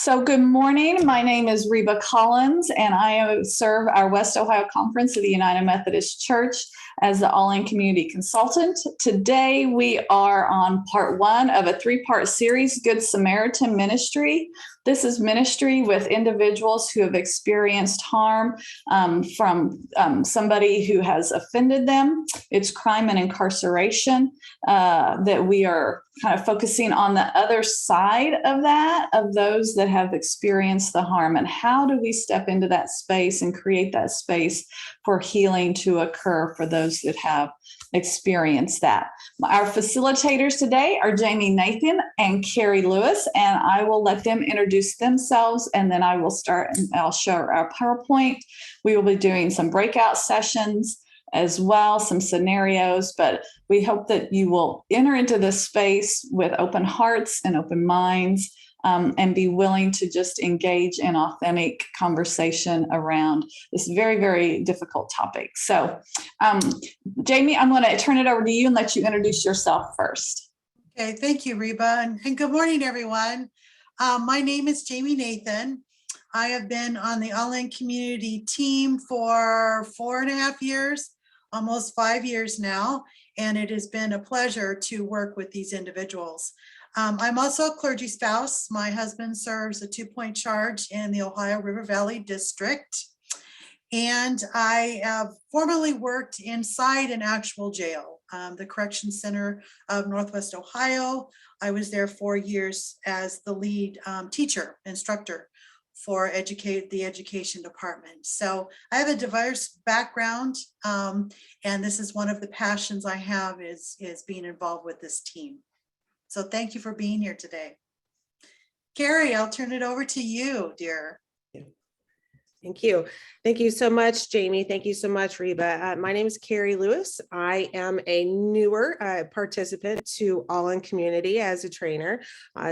So good morning. My name is Reba Collins, and I serve our West Ohio Conference of the United Methodist Church as the All-In Community Consultant. Today, we are on part one of a three-part series, Good Samaritan Ministry. This is ministry with individuals who have experienced harm from somebody who has offended them. It's crime and incarceration that we are kind of focusing on the other side of that, of those that have experienced the harm, and how do we step into that space and create that space for healing to occur for those that have experienced that. Our facilitators today are Jami Nathan and Carrie Lewis, and I will let them introduce themselves, and then I will start and I'll show our PowerPoint. We will be doing some breakout sessions as well, some scenarios, but we hope that you will enter into this space with open hearts and open minds, and be willing to just engage in authentic conversation around this very, very difficult topic. So, Jami, I'm going to turn it over to you and let you introduce yourself first. Okay, thank you, Reba, and good morning, everyone. My name is Jami Nathan. I have been on the All-In Community team for 4.5 years, almost 5 years now, and it has been a pleasure to work with these individuals. I'm also a clergy spouse. My husband serves a 2-point charge in the Ohio River Valley District, and I have formerly worked inside an actual jail, the Correction Center of Northwest Ohio. I was there 4 years as the lead instructor for the education department. So I have a diverse background, and this is one of the passions I have is being involved with this team. So thank you for being here today. Carrie, I'll turn it over to you, dear. Thank you. Thank you so much, Jami. Thank you so much, Reba. My name is Carrie Lewis. I am a newer participant to All-In Community as a trainer.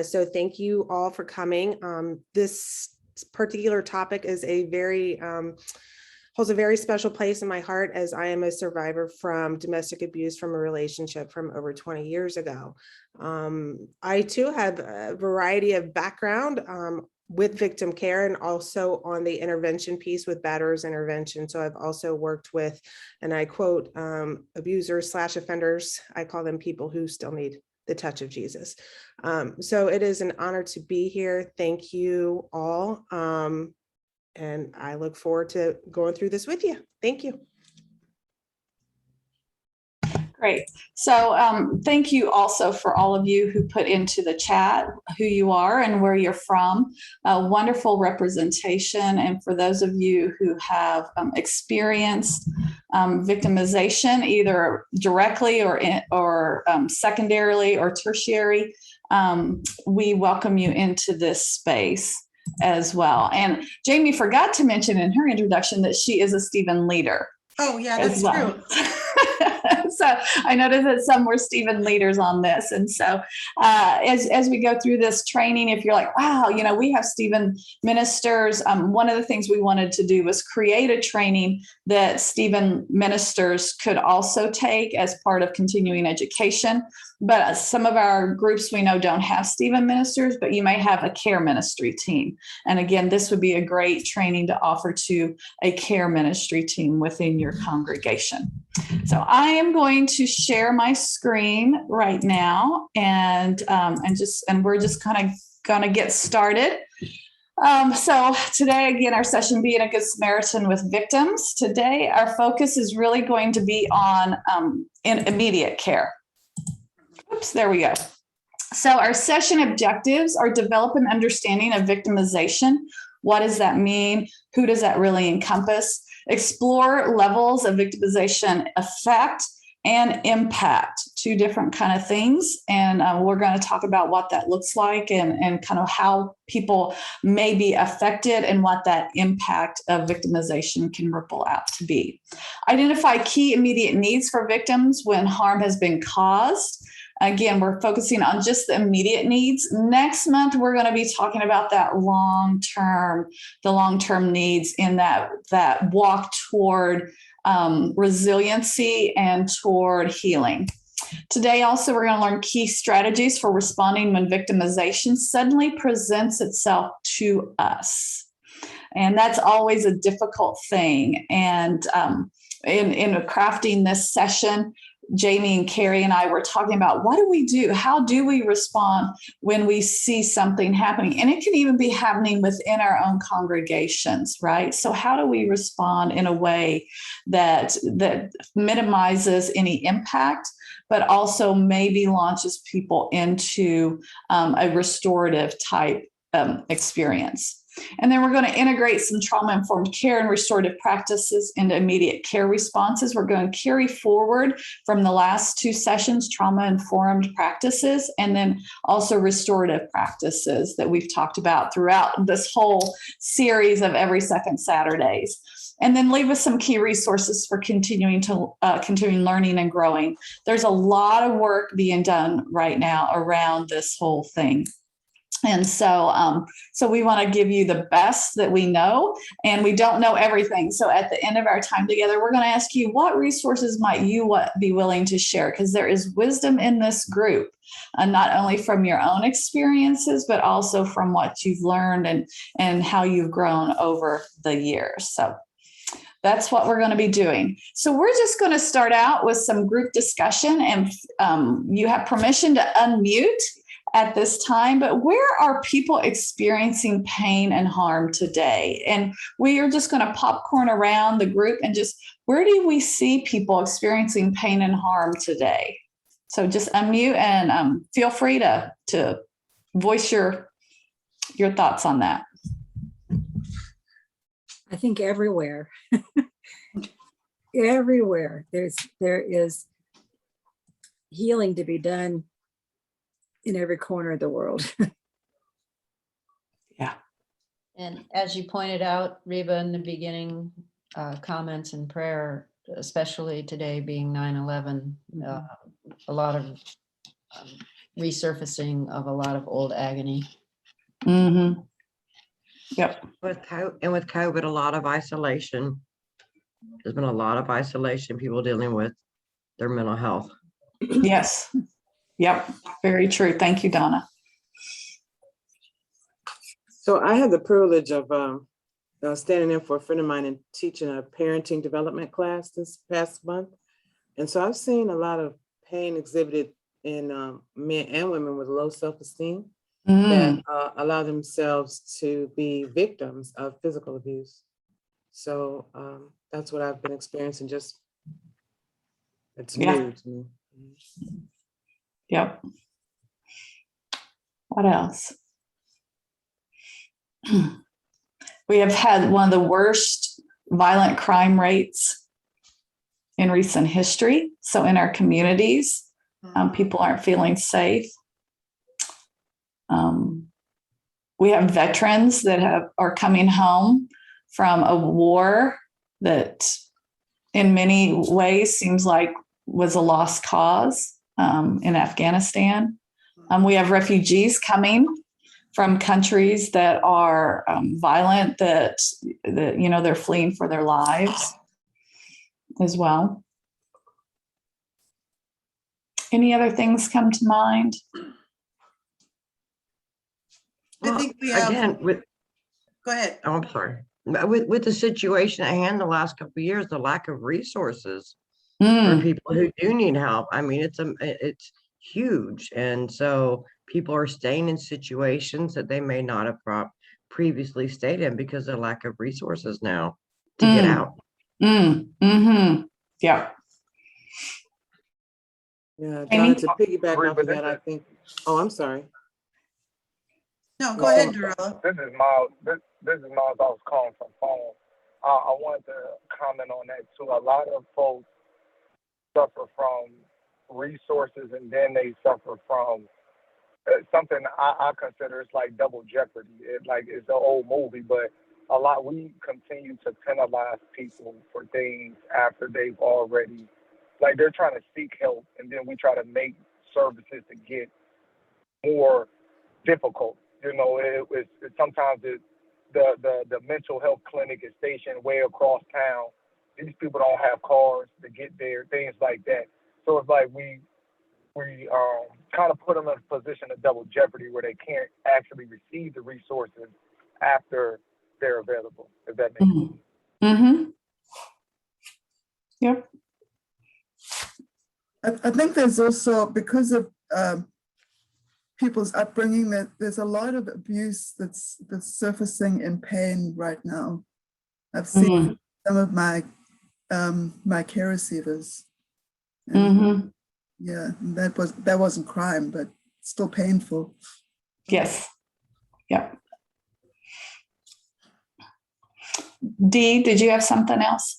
So thank you all for coming. This particular topic is holds a very special place in my heart, as I am a survivor from domestic abuse from a relationship from over 20 years ago. I too have a variety of background with victim care and also on the intervention piece with batterers intervention. So I've also worked with, and I quote, abusers/offenders. I call them people who still need the touch of Jesus. So it is an honor to be here. Thank you all. And I look forward to going through this with you. Thank you. Great. So thank you also for all of you who put into the chat who you are and where you're from. Wonderful representation. And for those of you who have experienced victimization, either directly or secondarily or tertiary, we welcome you into this space as well. And Jami forgot to mention in her introduction that she is a Stephen leader. Oh, yeah, that's true. So I noticed that some were Stephen leaders on this. And so as we go through this training, if you're like, wow, we have Stephen ministers, one of the things we wanted to do was create a training that Stephen ministers could also take as part of continuing education. But some of our groups we know don't have Stephen ministers, but you may have a care ministry team. And again, this would be a great training to offer to a care ministry team within your congregation. So I am going to share my screen right now, and we're just kind of going to get started. So today, again, our session being a Good Samaritan with victims. Today, our focus is really going to be on in immediate care. Oops, there we go. So our session objectives are develop an understanding of victimization. What does that mean? Who does that really encompass? Explore levels of victimization effect and impact, two different kind of things. And we're going to talk about what that looks like and kind of how people may be affected and what that impact of victimization can ripple out to be. Identify key immediate needs for victims when harm has been caused. Again, we're focusing on just the immediate needs. Next month, we're going to be talking about the long-term needs in that walk toward resiliency and toward healing. Today, also, we're going to learn key strategies for responding when victimization suddenly presents itself to us. And that's always a difficult thing. And in crafting this session, Jami and Karri and I were talking about what do we do? How do we respond when we see something happening? And it can even be happening within our own congregations, right? So how do we respond in a way that minimizes any impact, but also maybe launches people into a restorative type experience? And then we're going to integrate some trauma-informed care and restorative practices into immediate care responses. We're going to carry forward from the last two sessions, trauma-informed practices, and then also restorative practices that we've talked about throughout this whole series of every second Saturdays. And then leave us some key resources for continuing learning and growing. There's a lot of work being done right now around this whole thing. And so we want to give you the best that we know, and we don't know everything. So at the end of our time together, we're going to ask you, what resources might you be willing to share? Because there is wisdom in this group, not only from your own experiences, but also from what you've learned and how you've grown over the years. So that's what we're going to be doing. So we're just going to start out with some group discussion, and you have permission to unmute at this time, but where are people experiencing pain and harm today? And we are just going to popcorn around the group and just, where do we see people experiencing pain and harm today? So just unmute and feel free to voice your thoughts on that. I think everywhere, everywhere there is healing to be done in every corner of the world. Yeah. And as you pointed out, Reba, in the beginning comments and prayer, especially today being 9/11, a lot of resurfacing of a lot of old agony. Mm-hmm. Yep. With COVID, a lot of isolation. There's been a lot of isolation, people dealing with their mental health. Yes. Yep. Very true. Thank you, Donna. So I had the privilege of standing in for a friend of mine and teaching a parenting development class this past month. And so I've seen a lot of pain exhibited in men and women with low self-esteem that allow themselves to be victims of physical abuse. So that's what I've been experiencing. Just it's new to me. Yep. What else? We have had one of the worst violent crime rates in recent history. So in our communities, people aren't feeling safe. We have veterans that are coming home from a war that in many ways seems like was a lost cause in Afghanistan. We have refugees coming from countries that are violent, that they're fleeing for their lives as well. Any other things come to mind? I think we have, Again, go ahead. oh, I'm sorry. With the situation at hand the last couple of years, the lack of resources for people who do need help. I mean, it's huge. And so people are staying in situations that they may not have previously stayed in because of lack of resources now to get out. Mm-hmm. Yeah. Yeah, Amy? Donna, to piggyback off of that, I think, oh, I'm sorry. No, go ahead, Dorella. This is Miles. This is Miles. I was calling from phone. I wanted to comment on that too. A lot of folks suffer from resources, and then they suffer from something I consider it's like double jeopardy. It's an old movie, but we continue to penalize people for things after they've already, like they're trying to seek help, and then we try to make services to get more difficult. You know, sometimes the mental health clinic is stationed way across town. These people don't have cars to get there, things like that. So it's like we we kind of put them in a position of double jeopardy where they can't actually receive the resources after they're available, if that makes sense. Mm-hmm. Yep. I think there's also, because of people's upbringing, that there's a lot of abuse that's surfacing in pain right now. I've seen some of my my care receivers. And yeah, that wasn't crime, but still painful. Yes. Yep. Dee, did you have something else?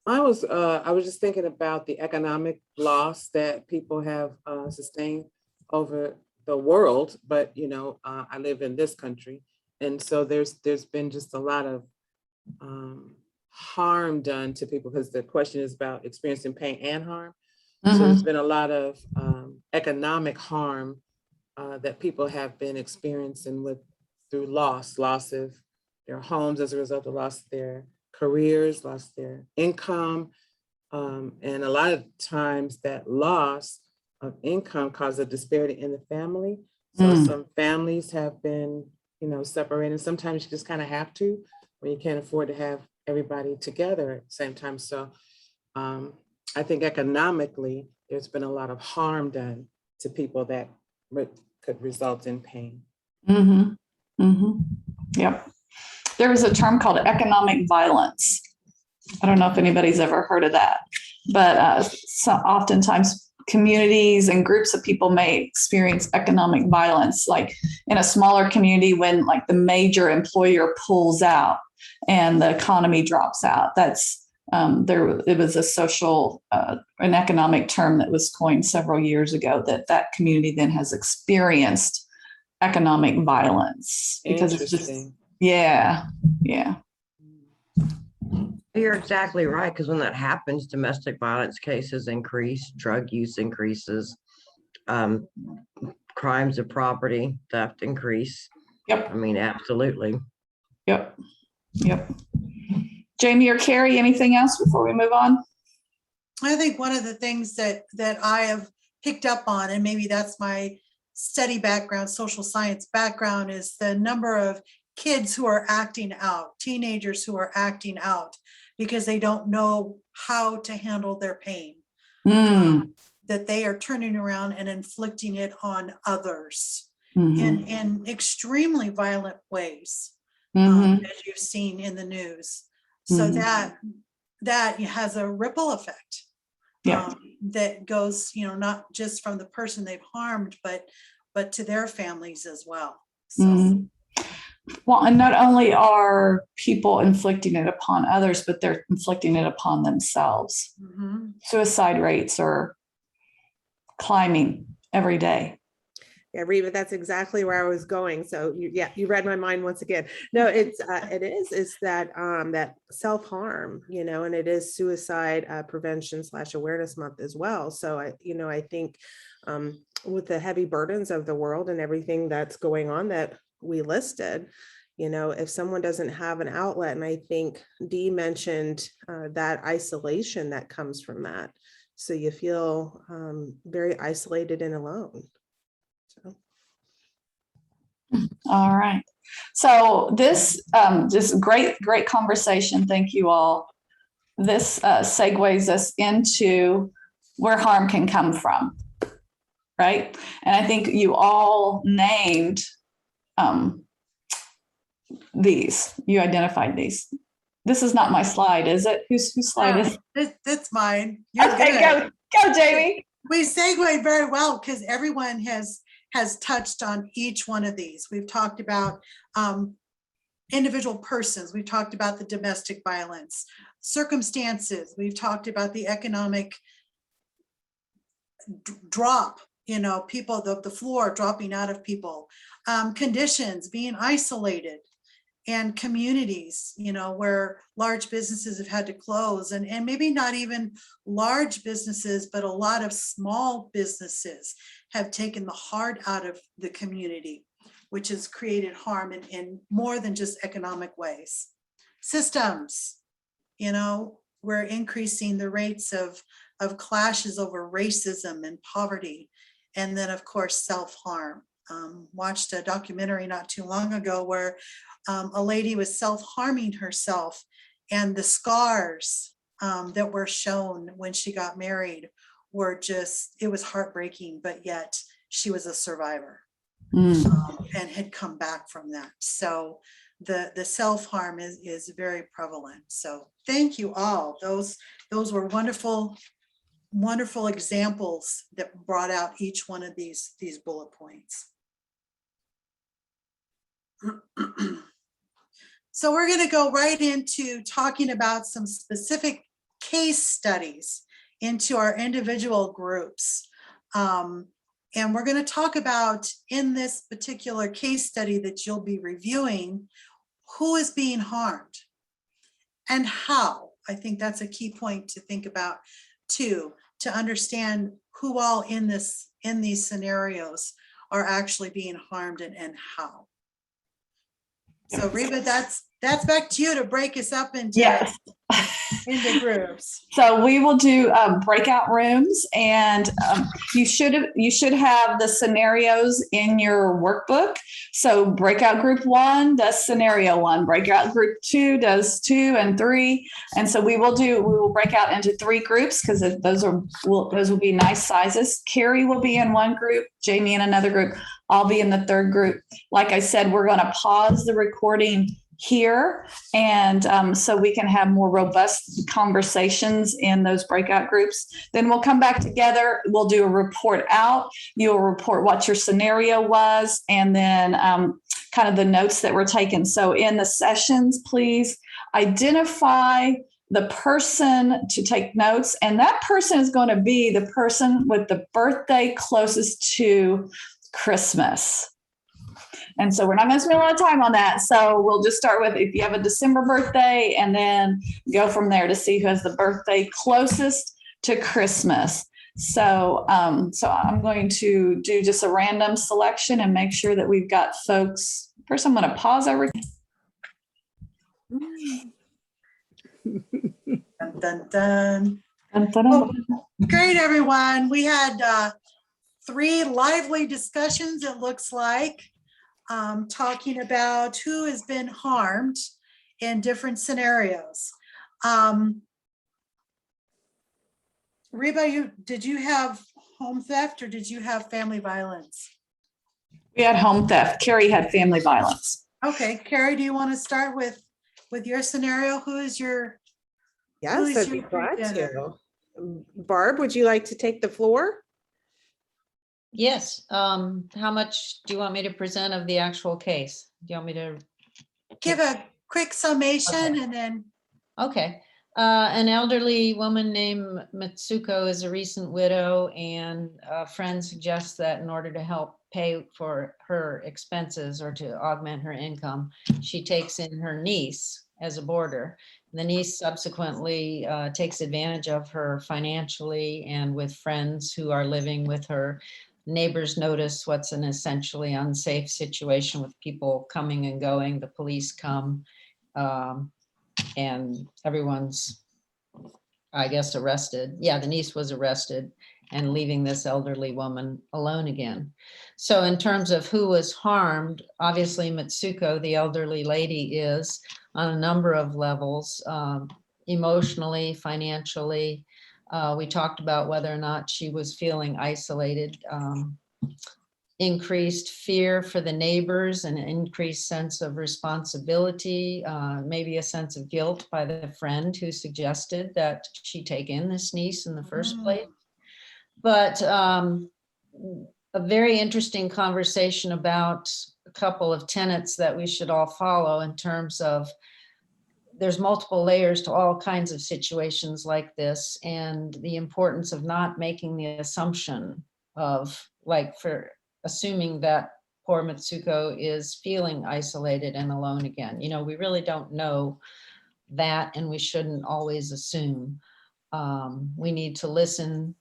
I was just thinking about the economic loss that people have sustained over the world, but I live in this country, and so there's been just a lot of harm done to people, because the question is about experiencing pain and harm. So there's been a lot of economic harm that people have been experiencing through loss of their homes as a result of loss of their careers, lost their income. And a lot of times that loss of income causes a disparity in the family. So some families have been, separated. Sometimes you just kind of have to, when you can't afford to have everybody together at the same time. So I think economically, there's been a lot of harm done to people that could result in pain. Yep. There was a term called economic violence. I don't know if anybody's ever heard of that, but so oftentimes communities and groups of people may experience economic violence, like in a smaller community when like the major employer pulls out and the economy drops out. That's it was a social, an economic term that was coined several years ago, that community then has experienced economic violence because it's just, yeah. You're exactly right, because when that happens, domestic violence cases increase, drug use increases, crimes of property theft increase. Yep. I mean, absolutely. Yep. Jami or Karri, anything else before we move on? I think one of the things that I have picked up on, and maybe that's my study background, social science background, is the number of kids who are acting out, teenagers who are acting out because they don't know how to handle their pain, that they are turning around and inflicting it on others in extremely violent ways, as you've seen in the news. So that has a ripple effect that goes, not just from the person they've harmed, but to their families as well. So. Well, and not only are people inflicting it upon others, but they're inflicting it upon themselves. Suicide rates are climbing every day. Yeah, Reba, that's exactly where I was going. So you read my mind once again. No, it's that that self-harm, and it is suicide prevention / awareness month as well. So I think with the heavy burdens of the world and everything that's going on that we listed, if someone doesn't have an outlet, and I think Dee mentioned that isolation that comes from that. So you feel very isolated and alone. So. All right. So this just great conversation. Thank you all. This segues us into where harm can come from, right? And I think you all named these. You identified these. This is not my slide, is it? Whose slide is it? That's mine. You're okay, good. Go, Jami. We segued very well because everyone has touched on each one of these. We've talked about individual persons. We've talked about the domestic violence, circumstances. We've talked about the economic drop, people, the floor dropping out of people, conditions, being isolated, and communities, where large businesses have had to close, and maybe not even large businesses, but a lot of small businesses have taken the heart out of the community, which has created harm in more than just economic ways. Systems, we're increasing the rates of clashes over racism and poverty. And then of course, self-harm. Watched a documentary not too long ago where a lady was self-harming herself, and the scars that were shown when she got married were just, it was heartbreaking, but yet she was a survivor and had come back from that. So the self-harm is very prevalent. So thank you all. Those were wonderful examples that brought out each one of these bullet points. So we're going to go right into talking about some specific case studies into our individual groups. And we're going to talk about, in this particular case study that you'll be reviewing, who is being harmed and how. I think that's a key point to think about too, to understand who all in these scenarios are actually being harmed and how. So Reba, that's back to you to break us up into, Yes. into groups. So we will do breakout rooms, and you should have the scenarios in your workbook. So breakout group 1 does scenario 1, breakout group 2 does 2 and 3, and so we will break out into 3 groups because those will be nice sizes. Carrie will be in one group, Jami in another group. I'll be in the third group. Like I said, we're going to pause the recording here, and so we can have more robust conversations in those breakout groups. Then we'll come back together. We'll do a report out. You'll report what your scenario was, and then kind of the notes that were taken. So in the sessions, please identify the person to take notes, and that person is going to be the person with the birthday closest to Christmas. And so we're not going to spend a lot of time on that. So we'll just start with if you have a December birthday, and then go from there to see who has the birthday closest to Christmas. So, so I'm going to do just a random selection and make sure that we've got folks. First, I'm going to pause everything. Dun, dun, dun. Dun, dun, Well, dun. great, everyone. We had 3 lively discussions, it looks like, talking about who has been harmed in different scenarios. Reba, did you have home theft or did you have family violence? We had home theft. Carrie had family violence. Okay, Carrie, do you want to start with your scenario? Who is your? Yes, I'd be glad to. Barb, would you like to take the floor? Yes. How much do you want me to present of the actual case? Do you want me to Give a quick summation, Okay. and then. Okay. An elderly woman named Mitsuko is a recent widow, and a friend suggests that in order to help pay for her expenses or to augment her income, she takes in her niece as a boarder. The niece subsequently takes advantage of her financially, and with friends who are living with her. Neighbors notice what's an essentially unsafe situation with people coming and going. The police come. And everyone's, I guess, arrested. Yeah, the niece was arrested, and leaving this elderly woman alone again. So in terms of who was harmed, obviously Mitsuko, the elderly lady, is on a number of levels, emotionally, financially. We talked about whether or not she was feeling isolated. Increased fear for the neighbors, and an increased sense of responsibility, maybe a sense of guilt by the friend who suggested that she take in this niece in the first place. But a very interesting conversation about a couple of tenets that we should all follow in terms of there's multiple layers to all kinds of situations like this, and the importance of not making the assumption of, like, for assuming that poor Mitsuko is feeling isolated and alone again. You know, we really don't know that, and we shouldn't always assume. We need to listen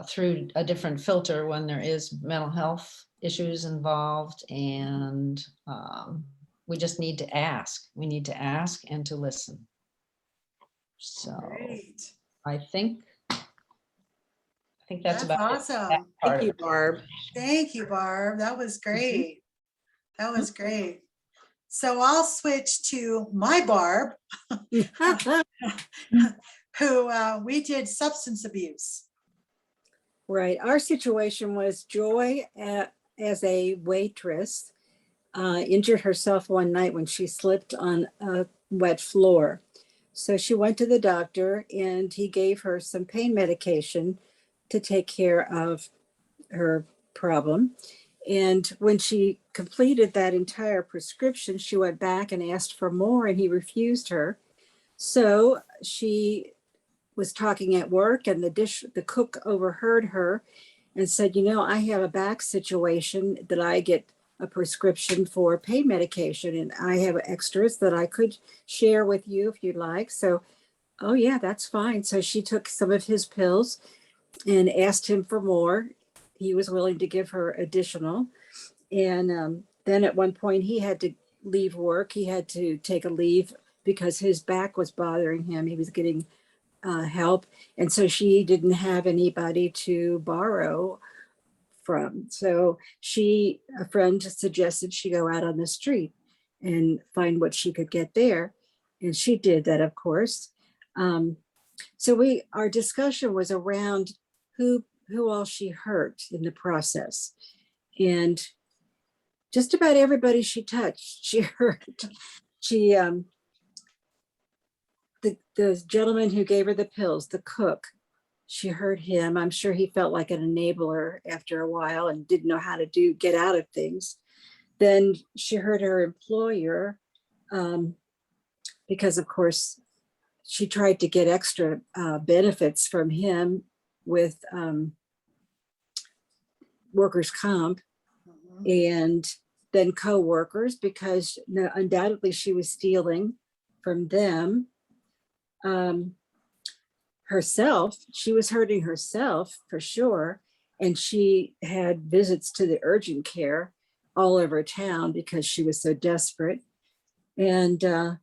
through a different filter when there is mental health issues involved, and we just need to ask. We need to ask and to listen. So Great. I think think that's That's about it. awesome. That part Thank of you, it. Barb. Thank you, Barb. That was great. That was great. So I'll switch to my Barb, who we did substance abuse. Right. Our situation was Joy, as a waitress, injured herself one night when she slipped on a wet floor. So she went to the doctor and he gave her some pain medication to take care of her problem. And when she completed that entire prescription, she went back and asked for more and he refused her. So she was talking at work and the cook overheard her and said, you know, I have a back situation that I get a prescription for pain medication and I have extras that I could share with you if you'd like. So, oh yeah, that's fine. So she took some of his pills and asked him for more. He was willing to give her additional. And then at one point he had to leave work. He had to take a leave because his back was bothering him. He was getting help. And so she didn't have anybody to borrow from. So a friend suggested she go out on the street and find what she could get there. And she did that, of course. So our discussion was around who all she hurt in the process. And just about everybody she touched, she hurt. The gentleman who gave her the pills, the cook, she hurt him. I'm sure he felt like an enabler after a while and didn't know how to get out of things. Then she hurt her employer because, of course, she tried to get extra benefits from him with workers' comp and then co-workers because undoubtedly she was stealing from them. Herself, she was hurting herself for sure. And she had visits to the urgent care all over town because she was so desperate. And the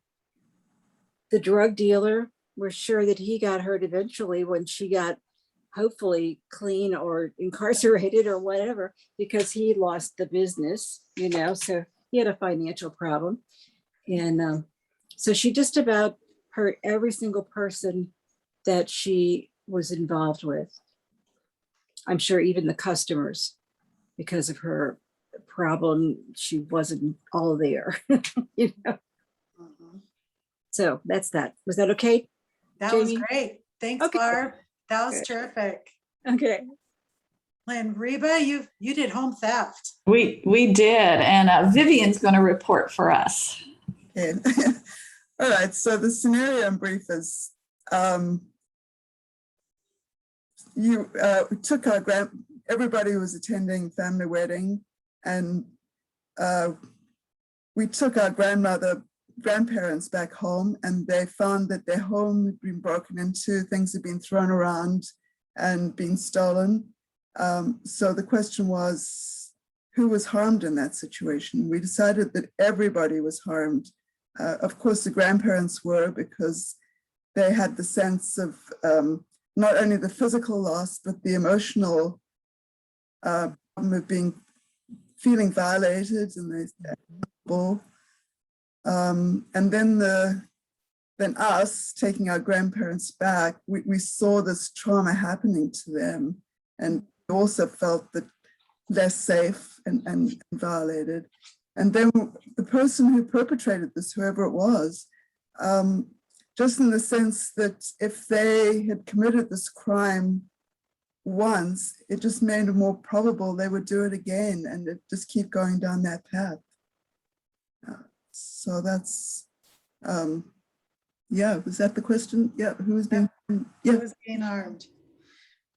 drug dealer, we're sure that he got hurt eventually when she got hopefully clean or incarcerated or whatever, because he lost the business, so he had a financial problem. And so she just about hurt every single person that she was involved with. I'm sure even the customers, because of her problem, she wasn't all there. So that's that. Was that okay? That Jami? was great. Thanks, Okay. Barb. That was Good. terrific. Okay. And Reba, you did home theft. We did, and Vivian's going to report for us. Okay. All right. So the scenario in brief is everybody was attending family wedding, and we took our grandparents back home, and they found that their home had been broken into, things had been thrown around and been stolen. So the question was, who was harmed in that situation? We decided that everybody was harmed. Of course, the grandparents were, because they had the sense of not only the physical loss, but the emotional problem of feeling violated, and and then us taking our grandparents back, we saw this trauma happening to them, and we also felt that less safe and violated. And then the person who perpetrated this, whoever it was, just in the sense that if they had committed this crime once, it just made it more probable they would do it again, and it just keep going down that path. So that's, yeah, was that the question? Yeah, who's being, yeah. Who was being harmed?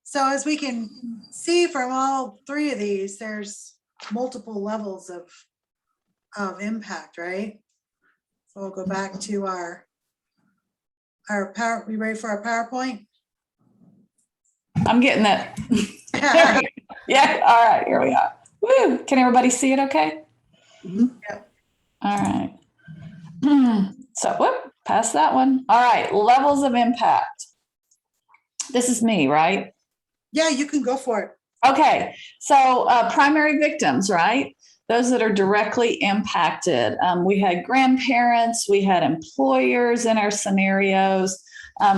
So as we can see from all three of these, there's multiple levels of impact, right? So we'll go back to our power. We ready for our PowerPoint? I'm getting it. Yeah, all right, here we are. Woo! Can everybody see it okay? Yep. All right. So, whoop, past that one. All right, levels of impact. This is me, right? Yeah, you can go for it. Okay, so primary victims, right? Those that are directly impacted. We had grandparents, we had employers in our scenarios,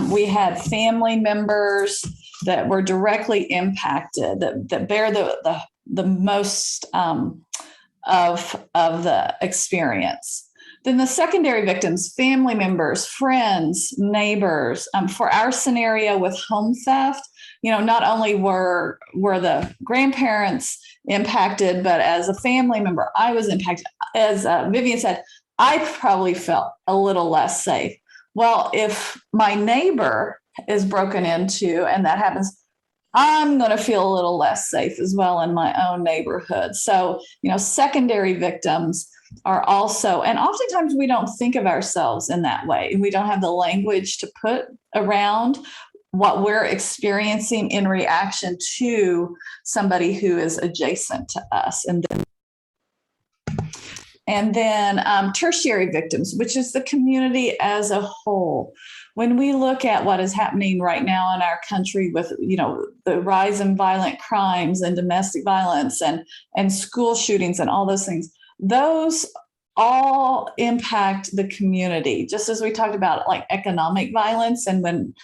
we had family members that were directly impacted, that bear the most of the experience. Then the secondary victims, family members, friends, neighbors. For our scenario with home theft, not only were the grandparents impacted, but as a family member, I was impacted. As Vivian said, I probably felt a little less safe. Well, if my neighbor is broken into and that happens, I'm going to feel a little less safe as well in my own neighborhood. So, secondary victims are also, and oftentimes we don't think of ourselves in that way. We don't have the language to put around what we're experiencing in reaction to somebody who is adjacent to us. And then tertiary victims, which is the community as a whole. When we look at what is happening right now in our country with, the rise in violent crimes and domestic violence and school shootings and all those things, those all impact the community, just as we talked about like economic violence. And when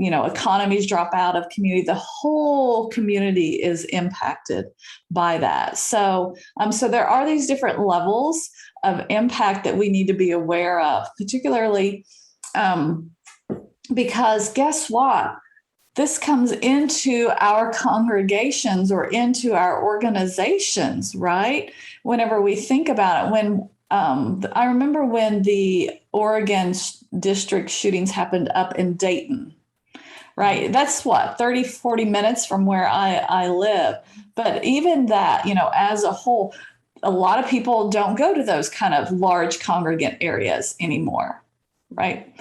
economies drop out of community, the whole community is impacted by that. So there are these different levels of impact that we need to be aware of, particularly because guess what? This comes into our congregations or into our organizations, right? Whenever we think about it, when I remember when the Oregon district shootings happened up in Dayton, right? That's what, 30, 40 minutes from where I live. But even that, as a whole, a lot of people don't go to those kind of large congregant areas anymore, right?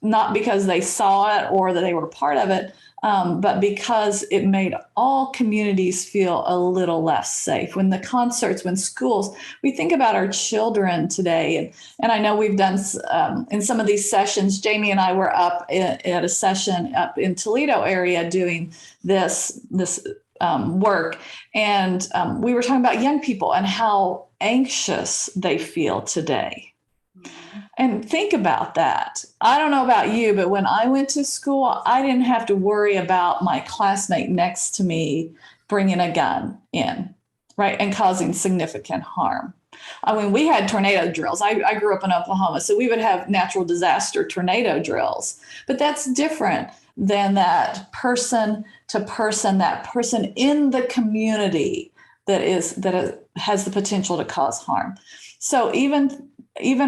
Not because they saw it or that they were part of it, but because it made all communities feel a little less safe. When the concerts, when schools, we think about our children today. And I know we've done in some of these sessions, Jami and I were up at a session up in Toledo area doing this work. And we were talking about young people and how anxious they feel today. And think about that. I don't know about you, but when I went to school, I didn't have to worry about my classmate next to me bringing a gun in, right, and causing significant harm. I mean, we had tornado drills. I grew up in Oklahoma, so we would have natural disaster tornado drills. But that's different than that person to person, that person in the community that has the potential to cause harm. So even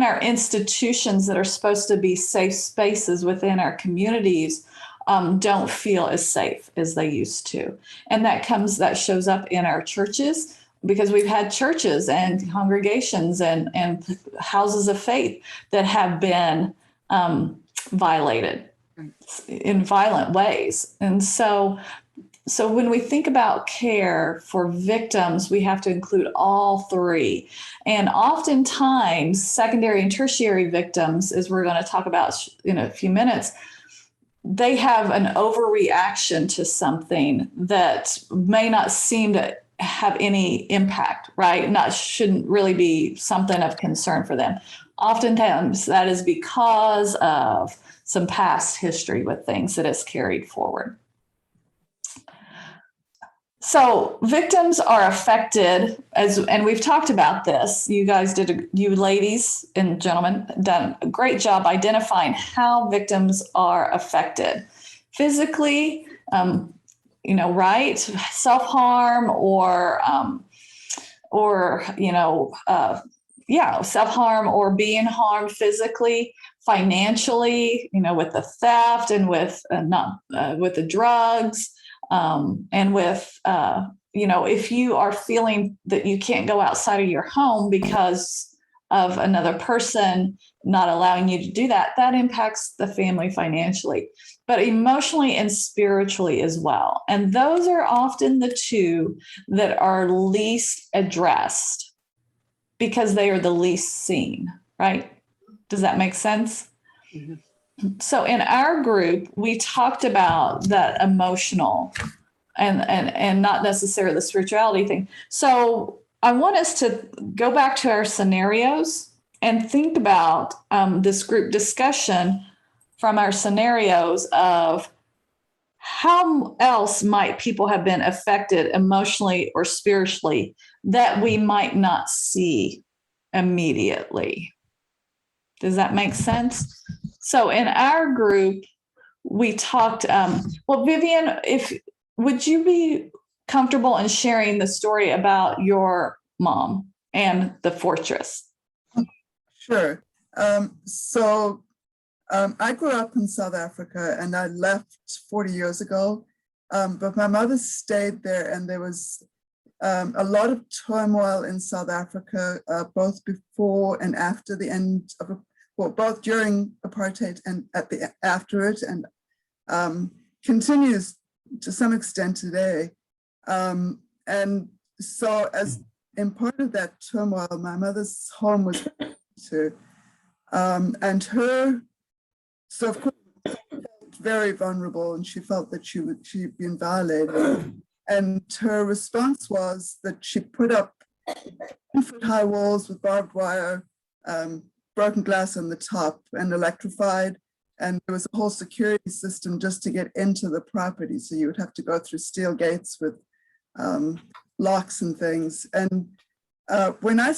our institutions that are supposed to be safe spaces within our communities don't feel as safe as they used to. And that shows up in our churches, because we've had churches and congregations and houses of faith that have been violated in violent ways. And so when we think about care for victims, we have to include all three. And oftentimes, secondary and tertiary victims, as we're going to talk about in a few minutes, they have an overreaction to something that may not seem to have any impact, right? Shouldn't really be something of concern for them. Oftentimes, that is because of some past history with things that is carried forward. So victims are affected, and we've talked about this. You guys you ladies and gentlemen, done a great job identifying how victims are affected physically, right? Self-harm self-harm or being harmed physically, financially, with the theft and with the drugs. And with, if you are feeling that you can't go outside of your home because of another person not allowing you to do that, that impacts the family financially, but emotionally and spiritually as well. And those are often the two that are least addressed because they are the least seen, right? Does that make sense? Mm-hmm. So in our group, we talked about that emotional and not necessarily the spirituality thing. So I want us to go back to our scenarios and think about this group discussion from our scenarios of how else might people have been affected emotionally or spiritually that we might not see immediately. Does that make sense? So in our group, we talked, well, Vivian, would you be comfortable in sharing the story about your mom and the fortress? Sure. I grew up in South Africa and I left 40 years ago, but my mother stayed there, and there was a lot of turmoil in South Africa, both before and after the end of, well, both during apartheid and after it, and continues to some extent today. And so as in part of that turmoil, my mother's home was to, and her, so of course, she felt very vulnerable, and she felt that she'd been violated. And her response was that she put up 2-foot-high walls with barbed wire, broken glass on the top, and electrified. And there was a whole security system just to get into the property. So you would have to go through steel gates with locks and things. And when I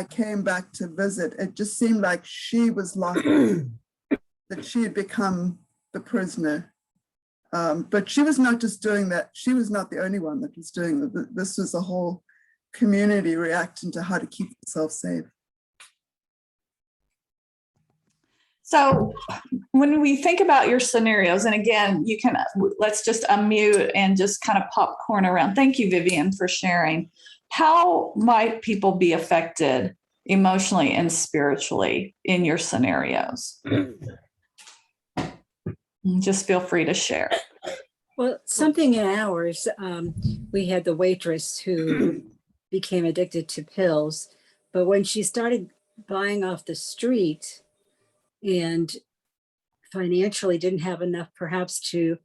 came back to visit, it just seemed like she was locked, that she had become the prisoner. But she was not just doing that. She was not the only one that was doing that. This was a whole community reacting to how to keep themselves safe. So when we think about your scenarios, and again, you can, let's just unmute and just kind of popcorn around. Thank you, Vivian, for sharing. How might people be affected emotionally and spiritually in your scenarios? Just feel free to share. Well, something in ours, we had the waitress who became addicted to pills, but when she started buying off the street and financially didn't have enough perhaps to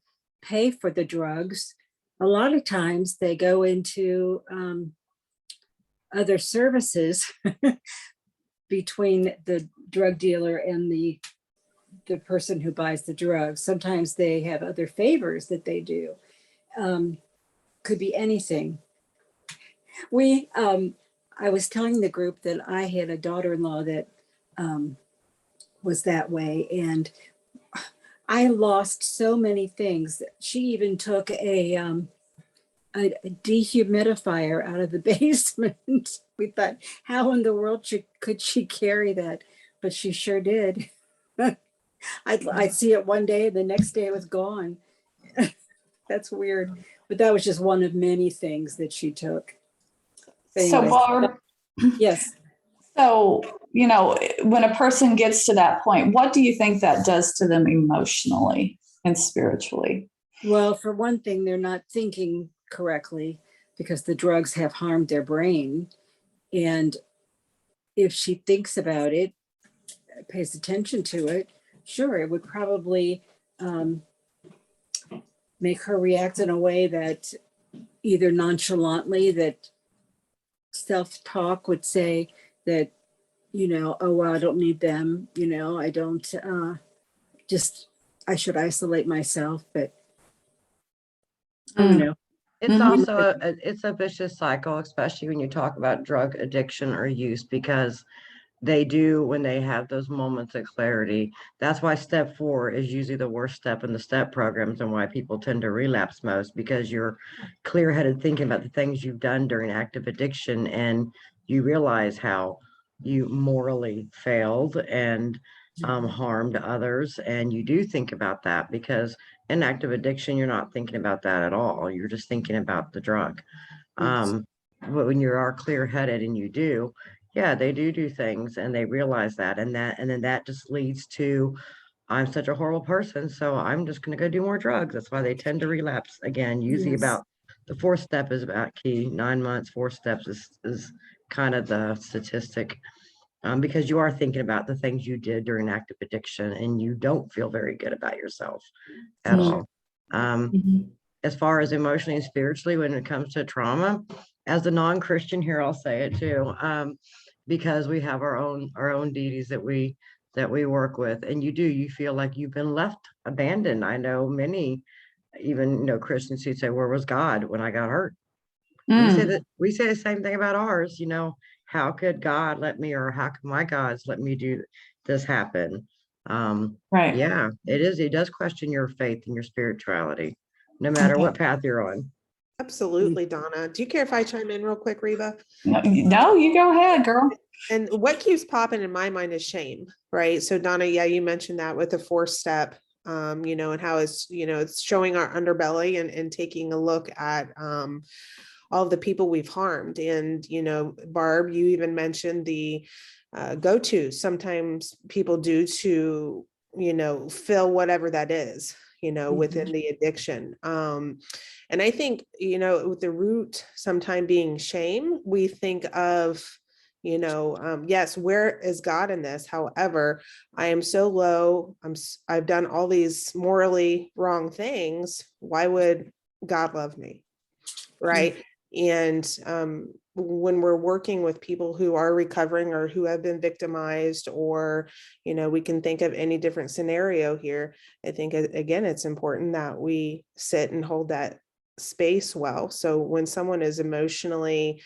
pay for the drugs, a lot of times they go into other services between the drug dealer and the person who buys the drugs. Sometimes they have other favors that they do. Could be anything. I was telling the group that I had a daughter-in-law that was that way, and I lost so many things. She even took a dehumidifier out of the basement. We thought, how in the world could she carry that? But she sure did. I'd see it one day, the next day it was gone. That's weird. But that was just one of many things that she took. But So anyway, Barb, yes. so, you know, when a person gets to that point, what do you think that does to them emotionally and spiritually? Well, for one thing, they're not thinking correctly because the drugs have harmed their brain. And if she thinks about it, pays attention to it, sure, it would probably make her react in a way that either nonchalantly, that self-talk would say that, you know, oh, well, I don't need them, you know, I don't, I should isolate myself, but I don't know. It's also it's a vicious cycle, especially when you talk about drug addiction or use, because they do, when they have those moments of clarity. That's why step 4 is usually the worst step in the step programs, and why people tend to relapse most, because you're clear-headed thinking about the things you've done during active addiction, and you realize how you morally failed and harmed others. And you do think about that, because in active addiction, you're not thinking about that at all. You're just thinking about the drug. But when you are clear-headed and you do, yeah, they do things, and they realize that, and then that just leads to, I'm such a horrible person, so I'm just going to go do more drugs. That's why they tend to relapse again. Usually Yes. about the 4th step is about key. 9 months, 4 steps is kind of the statistic. because you are thinking about the things you did during active addiction and you don't feel very good about yourself at all. As far as emotionally and spiritually, when it comes to trauma, as a non-Christian here, I'll say it too, because we have our own deities that we work with, and you feel like you've been left abandoned. I know many, even Christians who say, "Where was God when I got hurt?" We say the same thing about ours. How could God let me, or how could my gods let me do this happen? Right. Yeah, it does question your faith and your spirituality, no matter what path you're on. Absolutely, Donna. Do you care if I chime in real quick, Reba? No, you go ahead, girl. And what keeps popping in my mind is shame, right? So Donna, yeah, you mentioned that with the 4-step, and how it's showing our underbelly and taking a look at all of the people we've harmed. And, Barb, you even mentioned the go-to sometimes people do to, fill whatever that is, within the addiction. And I think, with the root sometime being shame, we think of, yes, where is God in this? However, I am so low. I've done all these morally wrong things. Why would God love me? Right. And when we're working with people who are recovering or who have been victimized, or, we can think of any different scenario here. I think, again, it's important that we sit and hold that space well. So when someone is emotionally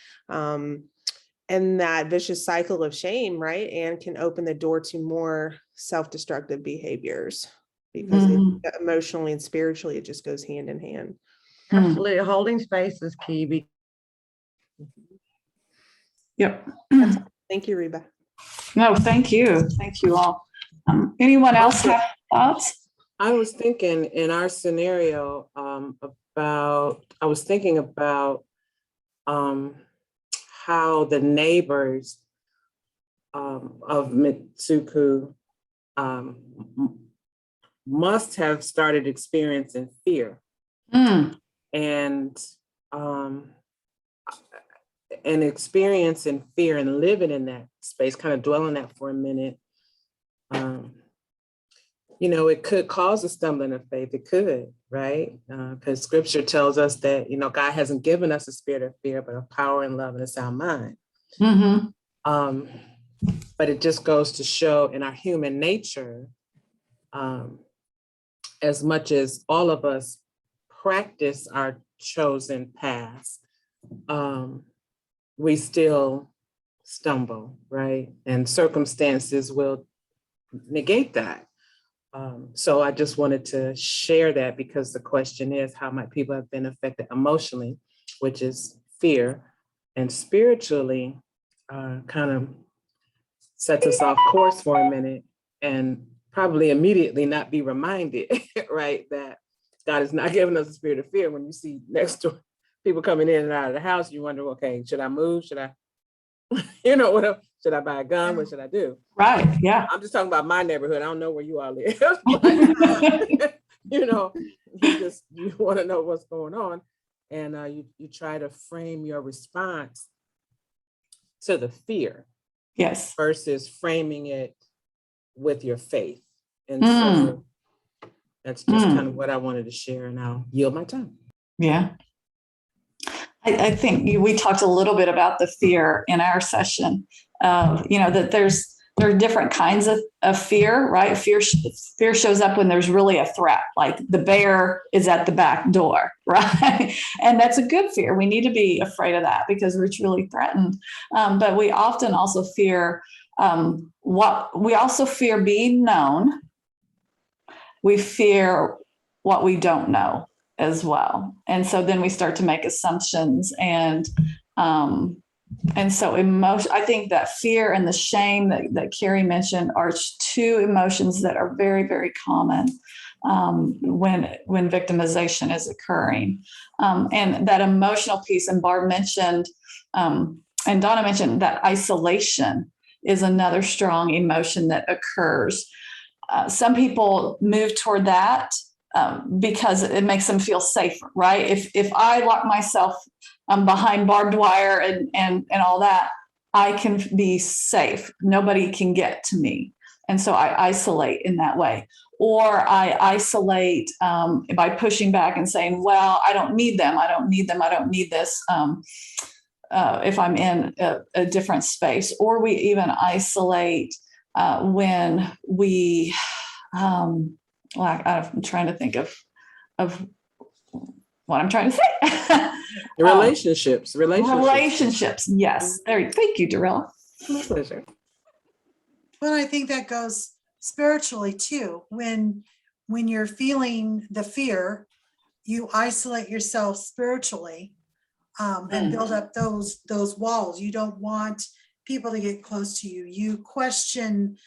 in that vicious cycle of shame, right, and can open the door to more self-destructive behaviors, because emotionally and spiritually, it just goes hand in hand. Absolutely. Holding space is key. Yep. Thank you, Reba. No, thank you. Thank you all. Anyone else have thoughts? I was thinking in our scenario I was thinking about how the neighbors of Mitsuku must have started experiencing fear. And experiencing fear and living in that space, kind of dwelling that for a minute. It could cause a stumbling of faith. It could, right? Because scripture tells us that, God hasn't given us a spirit of fear, but of power and love and a sound mind. But it just goes to show in our human nature, as much as all of us practice our chosen paths, we still stumble, right? And circumstances will negate that. So I just wanted to share that, because the question is, how might people have been affected emotionally, which is fear, and spiritually kind of sets us off course for a minute, and probably immediately not be reminded, right, that God is not giving us a spirit of fear. When you see next door people coming in and out of the house, you wonder, okay, should I move? Should I, what else? Should I buy a gun? What should I do? Right. Yeah. I'm just talking about my neighborhood. I don't know where you all live. You want to know what's going on. And you try to frame your response to the fear. Yes. Versus framing it with your faith. And so that's just kind of what I wanted to share, and I'll yield my time. Yeah. I think we talked a little bit about the fear in our session, that there are different kinds of fear, right? Fear shows up when there's really a threat, like the bear is at the back door, right? And that's a good fear. We need to be afraid of that because we're truly threatened. But we often also fear we also fear being known. We fear what we don't know as well. And so then we start to make assumptions, and so emotion, I think that fear and the shame that Carrie mentioned are two emotions that are very, very common when victimization is occurring. And that emotional piece, and Barb mentioned, and Donna mentioned, that isolation is another strong emotion that occurs. Some people move toward that because it makes them feel safer, right? If I lock myself behind barbed wire and all that, I can be safe. Nobody can get to me. And so I isolate in that way. Or I isolate by pushing back and saying, well, I don't need them. I don't need them. I don't need this if I'm in a different space. Or we even isolate when we, I'm trying to think of what I'm trying to say. Relationships. Relationships. Yes. Thank you, Darrella. My pleasure. Well, I think that goes spiritually too. When you're feeling the fear, you isolate yourself spiritually and build up those walls. You don't want people to get close to you. You question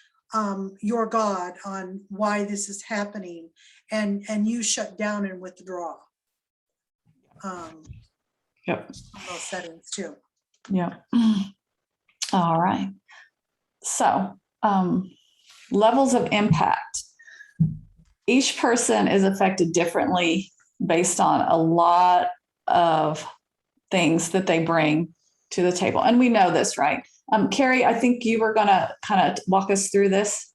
your God on why this is happening, and you shut down and withdraw. Yep. Those settings too. Yeah. All right. So, levels of impact. Each person is affected differently based on a lot of things that they bring to the table. And we know this, right? Karri, I think you were going to kind of walk us through this.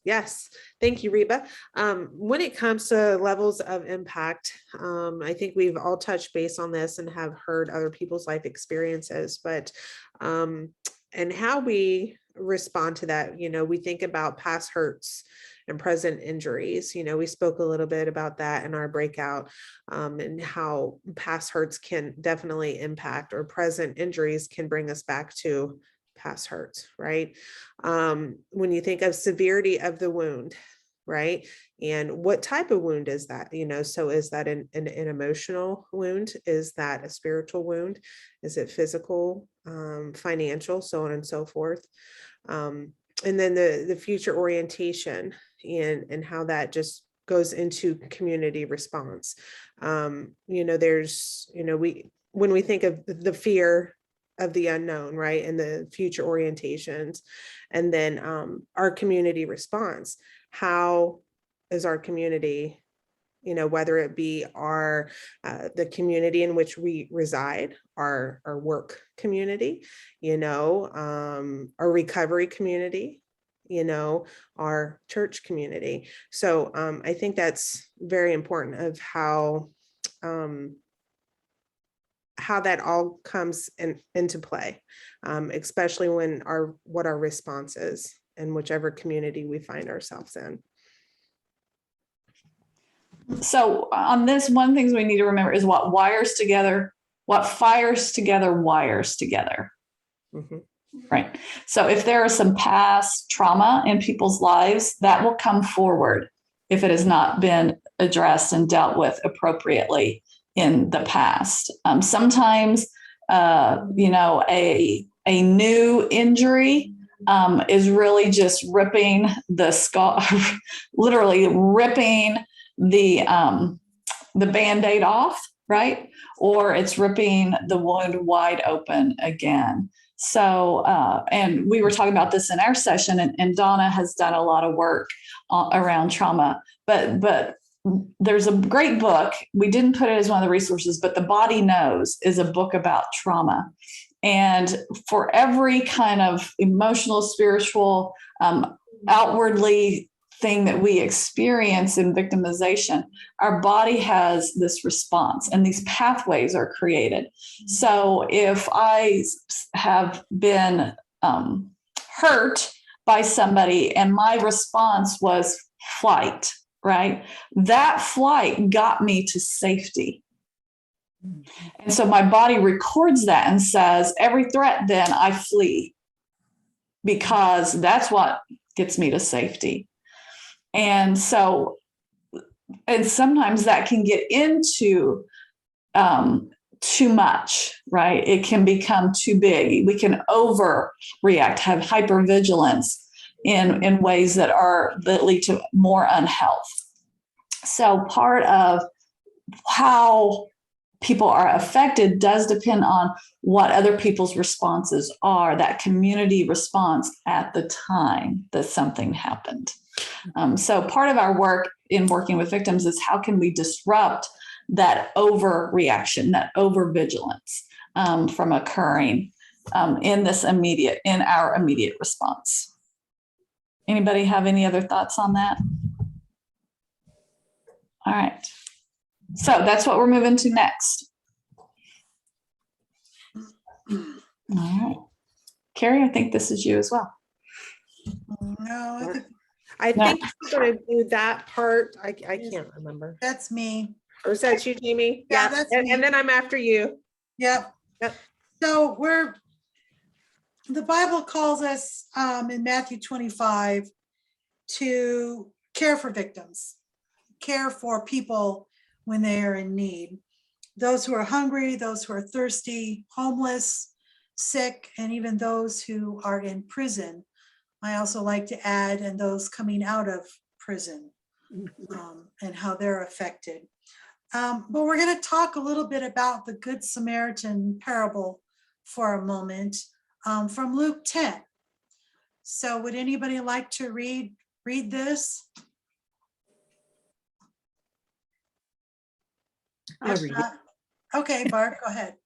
Yes, thank you, Reba. When it comes to levels of impact, I think we've all touched base on this and have heard other people's life experiences, but and how we respond to that, we think about past hurts and present injuries. We spoke a little bit about that in our breakout, and how past hurts can definitely impact, or present injuries can bring us back to past hurts, right? When you think of severity of the wound, right? And what type of wound is that? So is that an emotional wound? Is that a spiritual wound? Is it physical, financial, so on and so forth? And then the future orientation and how that just goes into community response. When we think of the fear of the unknown, right? And the future orientations, and then our community response. How is our community, whether it be our the community in which we reside, our work community, our recovery community, our church community. So I think that's very important of how that all comes into play, especially when what our response is in whichever community we find ourselves in. So on this, one thing we need to remember is what fires together wires together. Mm-hmm. Right. So if there is some past trauma in people's lives, that will come forward if it has not been addressed and dealt with appropriately in the past. Sometimes, a new injury is really just ripping the skull, literally ripping the Band-Aid off, right? Or it's ripping the wound wide open again. So, and we were talking about this in our session, and Donna has done a lot of work around trauma, but there's a great book. We didn't put it as one of the resources, but The Body Knows is a book about trauma. And for every kind of emotional, spiritual, outwardly thing that we experience in victimization, our body has this response and these pathways are created. So if I have been hurt by somebody and my response was flight, right? That flight got me to safety. And so my body records that and says, every threat, then I flee, because that's what gets me to safety. And so, and sometimes that can get into too much, right? It can become too big. We can overreact, have hypervigilance in ways that lead to more unhealth. So part of how people are affected does depend on what other people's responses are, that community response at the time that something happened. So part of our work in working with victims is how can we disrupt that overreaction, that overvigilance from occurring in our immediate response. Anybody have any other thoughts on that? All right. So that's what we're moving to next. All right. Carrie, I think this is you as well. No, I think I think I'm going to do that part. I can't remember. that's me. Or is that you, Jami? Yeah, that's me. And then I'm after you. Yep. Yep. So the Bible calls us in Matthew 25 to care for victims, care for people when they are in need. Those who are hungry, those who are thirsty, homeless, sick, and even those who are in prison. I also like to add, and those coming out of prison and how they're affected. But we're going to talk a little bit about the Good Samaritan parable for a moment from Luke 10. So would anybody like to read this? I'll read it. Okay, Bart, go ahead.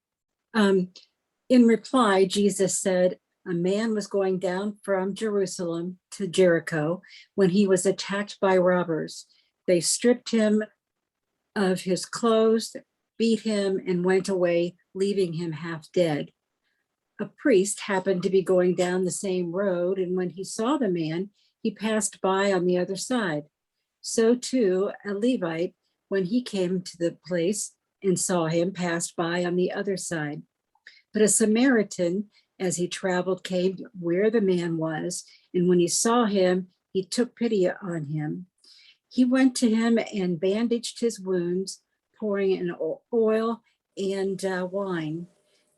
In reply, Jesus said, a man was going down from Jerusalem to Jericho when he was attacked by robbers. They stripped him of his clothes, beat him, and went away, leaving him half dead. A priest happened to be going down the same road, and when he saw the man, he passed by on the other side. So too, a Levite, when he came to the place and saw him, passed by on the other side. But a Samaritan, as he traveled, came where the man was, and when he saw him, he took pity on him. He went to him and bandaged his wounds, pouring in oil and wine.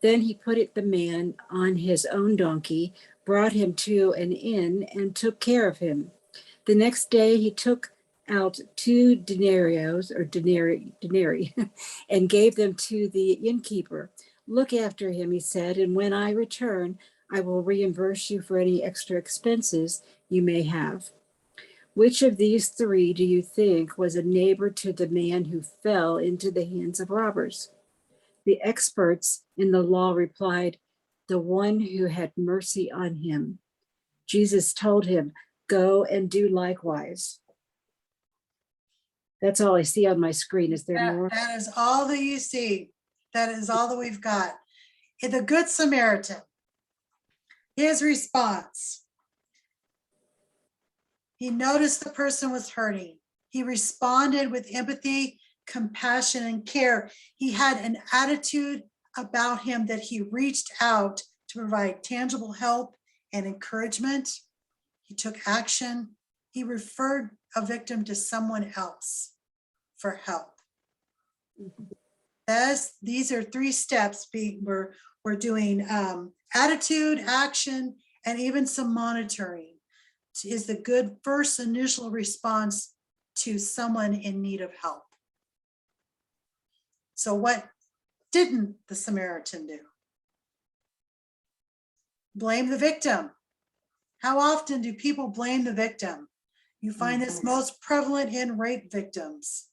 Then he put the man on his own donkey, brought him to an inn, and took care of him. The next day he took out 2 denarii and gave them to the innkeeper. Look after him, he said, and when I return, I will reimburse you for any extra expenses you may have. Which of these 3 do you think was a neighbor to the man who fell into the hands of robbers? The experts in the law replied, the one who had mercy on him. Jesus told him, go and do likewise. That's all I see on my screen. Is there more? That is all that you see. That is all that we've got. In the Good Samaritan, his response. He noticed the person was hurting. He responded with empathy, compassion, and care. He had an attitude about him that he reached out to provide tangible help and encouragement. He took action. He referred a victim to someone else for help. These are 3 steps we're doing attitude, action, and even some monitoring is the good first initial response to someone in need of help. So what didn't the Samaritan do? Blame the victim. How often do people blame the victim? You find this most prevalent in rape victims.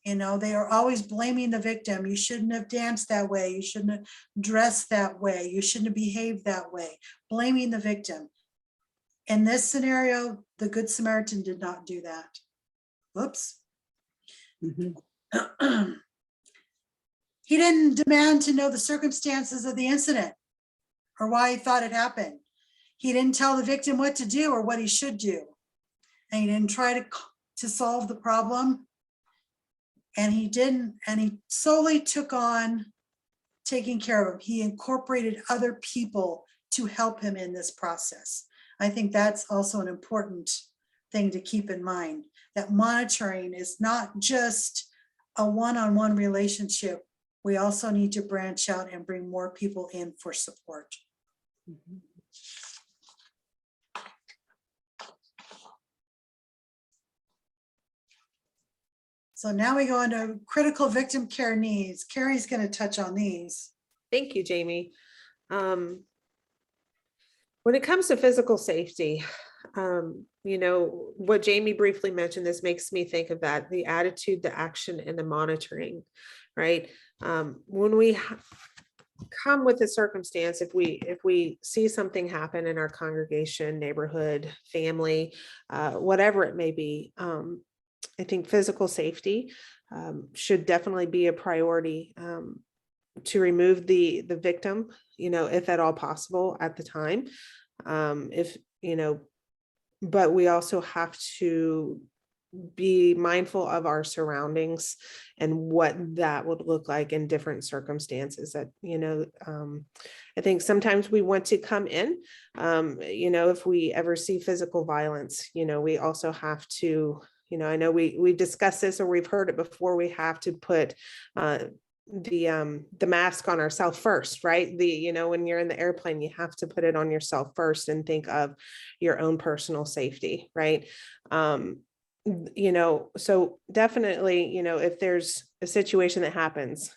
You know, they are always blaming the victim. You shouldn't have danced that way. You shouldn't have dressed that way. You shouldn't have behaved that way. Blaming the victim. In this scenario, the Good Samaritan did not do that. Whoops. He didn't demand to know the circumstances of the incident or why he thought it happened. He didn't tell the victim what to do or what he should do. And he didn't try to solve the problem. And he solely took on taking care of him. He incorporated other people to help him in this process. I think that's also an important thing to keep in mind, that monitoring is not just a one-on-one relationship. We also need to branch out and bring more people in for support. So now we go into critical victim care needs. Carrie's going to touch on these. Thank you, Jami. When it comes to physical safety, you know, what Jami briefly mentioned, this makes me think of that, the attitude, the action, and the monitoring, right? When we come with a circumstance, if we see something happen in our congregation, neighborhood, family, whatever it may be, I think physical safety should definitely be a priority, to remove the victim, if at all possible at the time. If, but we also have to be mindful of our surroundings and what that would look like in different circumstances. That, I think sometimes we want to come in, if we ever see physical violence, we also have to, I know we discussed this or we've heard it before, we have to put the mask on ourselves first, right? When you're in the airplane, you have to put it on yourself first and think of your own personal safety, right? So definitely, if there's a situation that happens,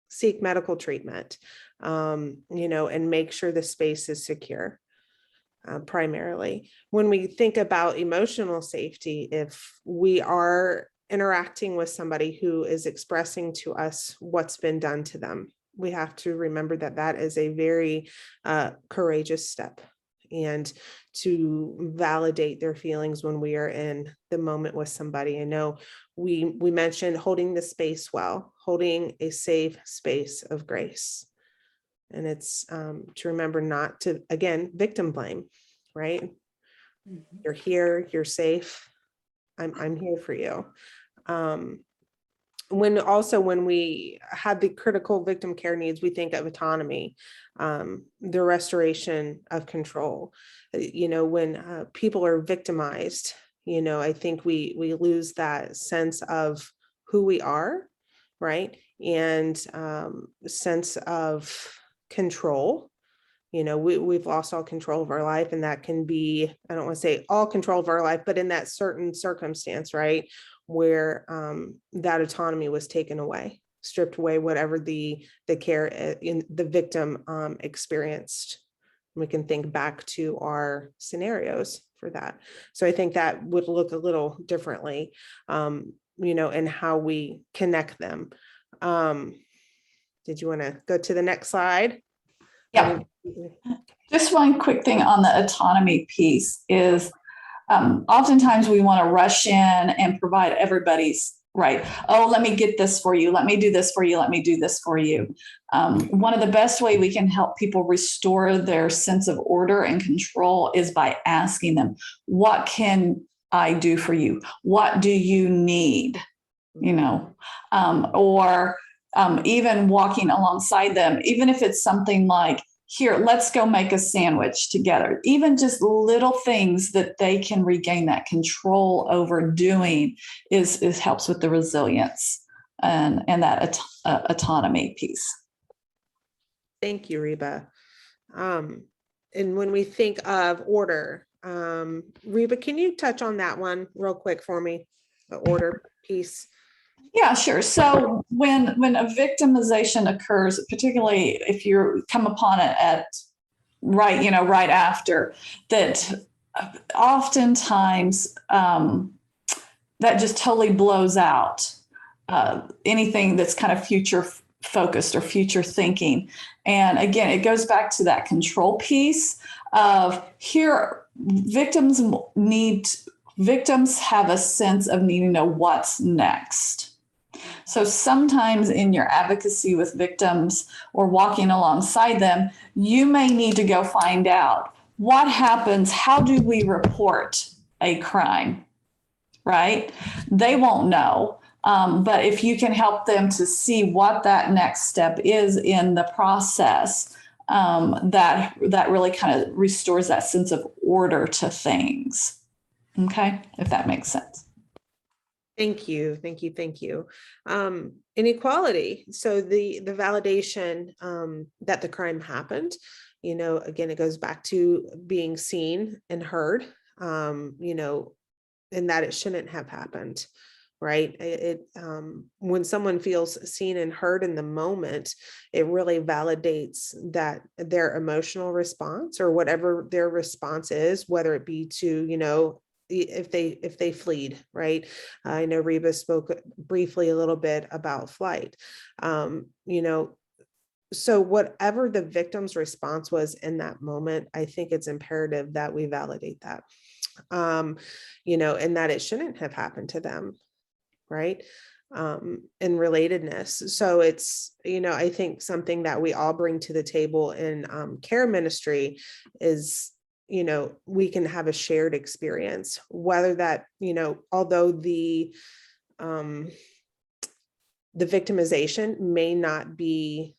seek medical treatment, and make sure the space is secure. Primarily, when we think about emotional safety, if we are interacting with somebody who is expressing to us what's been done to them, we have to remember that that is a very courageous step, and to validate their feelings when we are in the moment with somebody. I know we mentioned holding the space well, holding a safe space of grace. And it's to remember not to, again, victim blame, right? You're here, you're safe. I'm here for you. When we have the critical victim care needs, we think of autonomy, the restoration of control. When people are victimized, I think we lose that sense of who we are, right? And sense of control. We've lost all control of our life, and that can be, I don't want to say all control of our life, but in that certain circumstance, right, where that autonomy was taken away, stripped away, whatever the care in the victim experienced. We can think back to our scenarios for that. So I think that would look a little differently, in how we connect them. Did you want to go to the next slide? Yeah. Just one quick thing on the autonomy piece is oftentimes we want to rush in and provide everybody's right. Oh, let me get this for you. Let me do this for you. Let me do this for you. One of the best way we can help people restore their sense of order and control is by asking them, what can I do for you? What do you need? Or even walking alongside them, even if it's something like, here, let's go make a sandwich together. Even just little things that they can regain that control over doing is helps with the resilience and that autonomy piece. Thank you, Reba. And when we think of order, Reba, can you touch on that one real quick for me? The order piece. Yeah, sure. So when a victimization occurs, particularly if you come upon it at right after, that oftentimes that just totally blows out anything that's kind of future focused or future thinking. And again, it goes back to that control piece of here, victims have a sense of needing to know what's next. So sometimes in your advocacy with victims or walking alongside them, you may need to go find out what happens. How do we report a crime, right? They won't know. But if you can help them to see what that next step is in the process, that really kind of restores that sense of order to things. Okay, if that makes sense. Thank you. Inequality. So the validation that the crime happened, again, it goes back to being seen and heard, and that it shouldn't have happened, right? When someone feels seen and heard in the moment, it really validates that their emotional response or whatever their response is, whether it be to, if they fleed, right? I know Reba spoke briefly a little bit about flight. So whatever the victim's response was in that moment, I think it's imperative that we validate that, and that it shouldn't have happened to them, right? And relatedness. So it's, I think something that we all bring to the table in care ministry is, we can have a shared experience, whether that, although the victimization may not be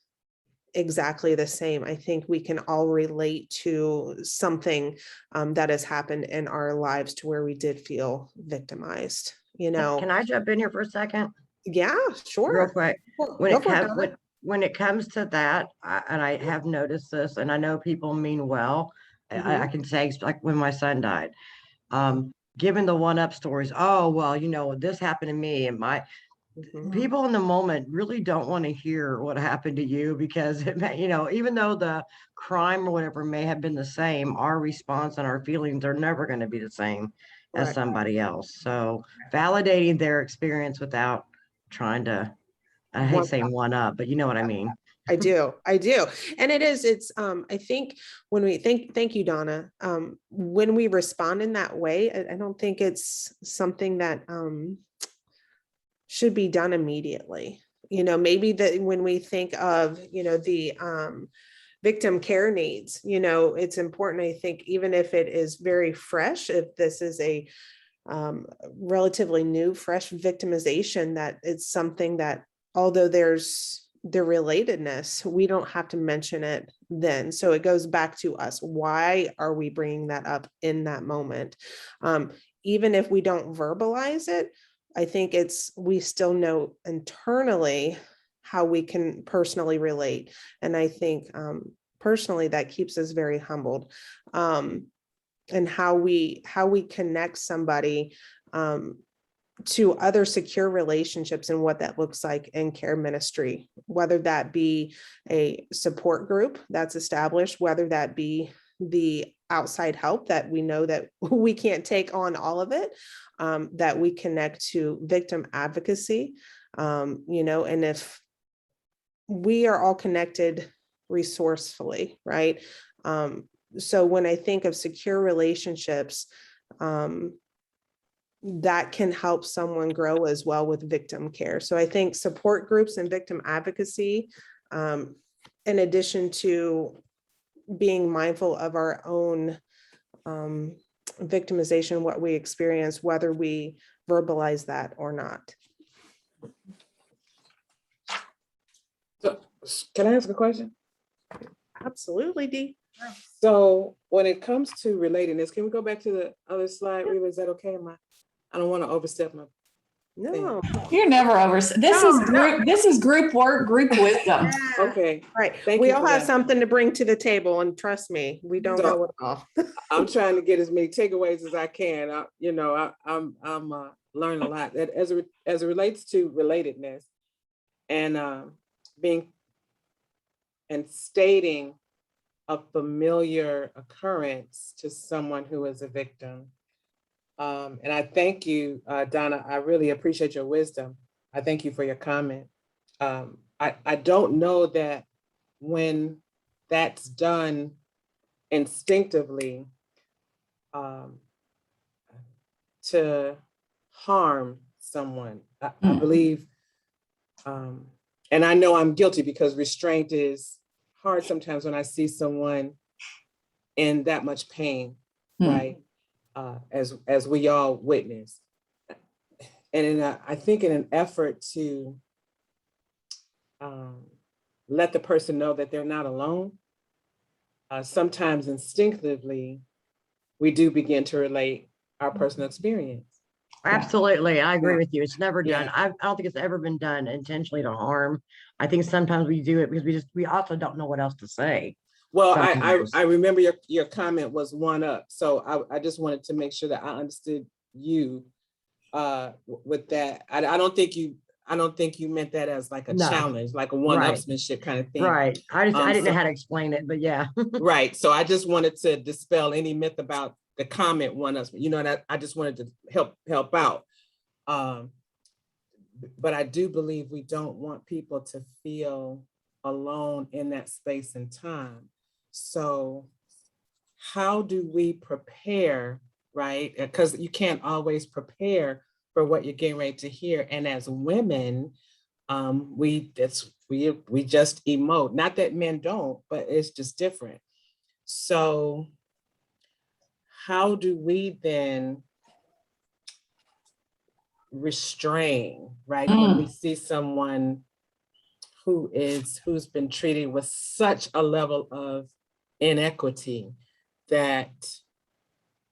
exactly the same. I think we can all relate to something that has happened in our lives to where we did feel victimized, Can I jump in here for a second? Yeah, sure. Real quick. When Go it for it, comes Donna. when it comes to that, and I have noticed this, and I know people mean well. I can say, like when my son died, given the one-up stories, oh well, this happened to me, and my people in the moment really don't want to hear what happened to you, because it may, even though the crime or whatever may have been the same, our response and our feelings are never going to be the same as Right. somebody else. So validating their experience without trying to, I hate saying one up, but you know what I mean. I do. And it's, I think when we thank you, Donna. When we respond in that way, I don't think it's something that, should be done immediately. Maybe that when we think of, the, victim care needs, it's important, I think, even if it is very fresh, if this is a relatively new, fresh victimization, that it's something that, although there's the relatedness, we don't have to mention it then. So it goes back to us. Why are we bringing that up in that moment? Even if we don't verbalize it, I think we still know internally how we can personally relate. And I think personally that keeps us very humbled. And how we connect somebody to other secure relationships and what that looks like in care ministry, whether that be a support group that's established, whether that be the outside help that we know that we can't take on all of it, that we connect to victim advocacy, and if we are all connected resourcefully, right? So when I think of secure relationships, that can help someone grow as well with victim care. So I think support groups and victim advocacy, in addition to being mindful of our own victimization, what we experience, whether we verbalize that or not. So, can I ask a question? Absolutely, Dee. So when it comes to relatedness, can we go back to the other slide, Reba? Is that okay? I don't want to overstep my. No. You're never over. This is group work, group wisdom. Okay. Right. Thank We you all for have that. something to bring to the table, and trust me, we don't know it all. I'm trying to get as many takeaways as I can. I'm learning a lot that as it relates to relatedness and being and stating a familiar occurrence to someone who is a victim. And I thank you, Donna. I really appreciate your wisdom. I thank you for your comment. I don't know that when that's done instinctively to harm someone, I believe, and I know I'm guilty because restraint is hard sometimes when I see someone in that much pain, right? As we all witness. And I think in an effort to let the person know that they're not alone, sometimes instinctively, we do begin to relate our personal experience. Absolutely. I agree with you. It's never done. Yeah. I don't think it's ever been done intentionally to harm. I think sometimes we do it because we also don't know what else to say. Well, sometimes. I remember your comment was one up. So I just wanted to make sure that I understood you with that. I don't think you meant that as like a challenge, like a one-upsmanship kind of thing. Right. I didn't know how to explain it, but yeah. Right. So I just wanted to dispel any myth about the comment one-upsman, and I just wanted to help out. But I do believe we don't want people to feel alone in that space and time. So how do we prepare, right? Because you can't always prepare for what you're getting ready to hear. And as women, we just emote. Not that men don't, but it's just different. So how do we then restrain, right? When we see someone who's been treated with such a level of inequity that,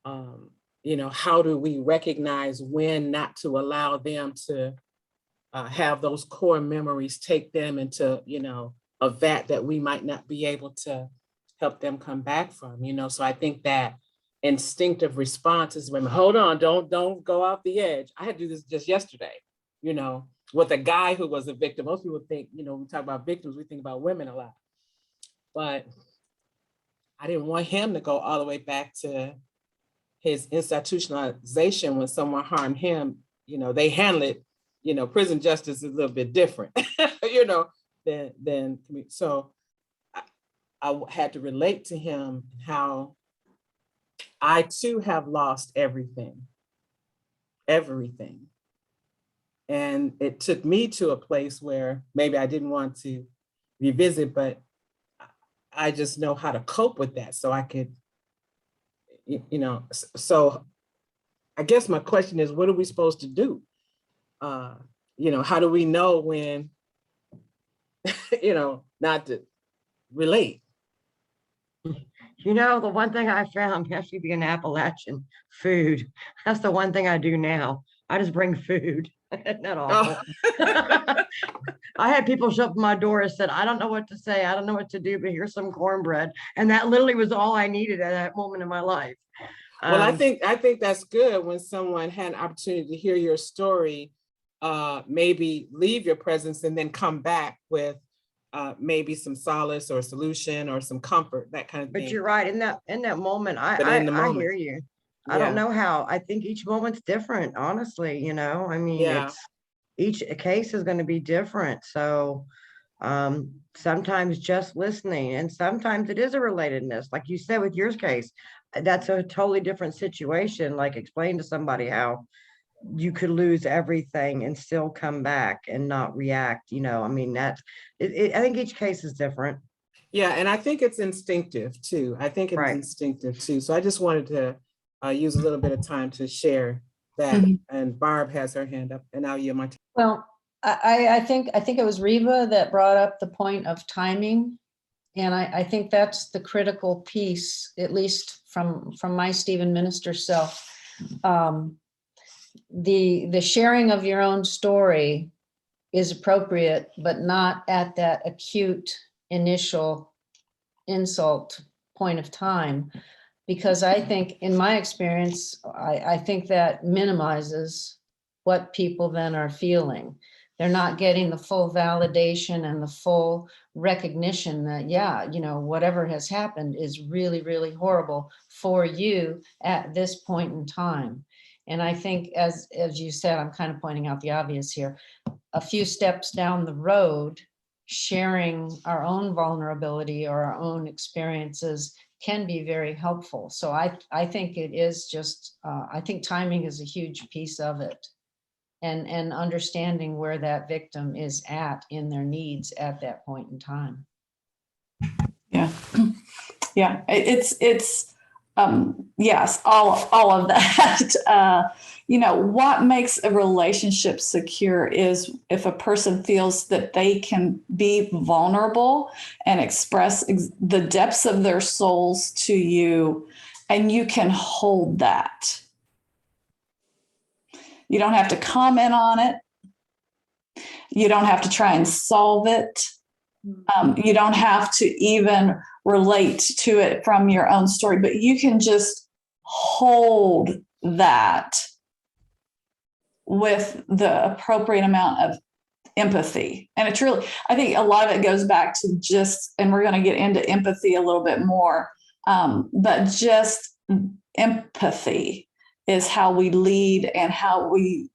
how do we recognize when not to allow them to have those core memories, take them into, a vat that we might not be able to help them come back from, So I think that instinctive response is when, hold on, don't go off the edge. I had to do this just yesterday, with a guy who was a victim. Most people think, we talk about victims, we think about women a lot. But I didn't want him to go all the way back to his institutionalization when someone harmed him. They handle it, prison justice is a little bit different, than so I had to relate to him how I too have lost everything. And it took me to a place where maybe I didn't want to revisit, but I just know how to cope with that. So I could, so I guess my question is, what are we supposed to do? How do we know when, not to relate? The one thing I found has to be an Appalachian food. That's the one thing I do now. I just bring food. Not awful. I had people show up at my door and said, I don't know what to say. I don't know what to do, but here's some cornbread. And that literally was all I needed at that moment in my life. Well, I think that's good when someone had an opportunity to hear your story, maybe leave your presence and then come back with maybe some solace or solution or some comfort, that kind of thing. But you're right. In that moment, I hear you. I don't know how. I think each moment's different, honestly, it's each case is going to be different. So sometimes just listening, and sometimes it is a relatedness. Like you said, with your case, that's a totally different situation. Like explain to somebody how you could lose everything and still come back and not react. I think each case is different. Yeah. And I think it's instinctive too. So I just wanted to use a little bit of time to share that. And Barb has her hand up, and I'll yield my time. Well, I think it was Reba that brought up the point of timing. And I think that's the critical piece, at least from my Stephen Minister self. The sharing of your own story is appropriate, but not at that acute initial insult point of time. Because I think, in my experience, I think that minimizes what people then are feeling. They're not getting the full validation and the full recognition that, whatever has happened is really, really horrible for you at this point in time. And I think, as you said, I'm kind of pointing out the obvious here, a few steps down the road, sharing our own vulnerability or our own experiences can be very helpful. So I think it is just, I think timing is a huge piece of it, and understanding where that victim is at in their needs at that point in time. Yeah. Yeah. It's yes, all of that. What makes a relationship secure is if a person feels that they can be vulnerable and express the depths of their souls to you, and you can hold that. You don't have to comment on it. You don't have to try and solve it. You don't have to even relate to it from your own story, but you can just hold that with the appropriate amount of empathy. And it's really, I think a lot of it goes back to just, and we're going to get into empathy a little bit more, but just empathy is how we lead and how we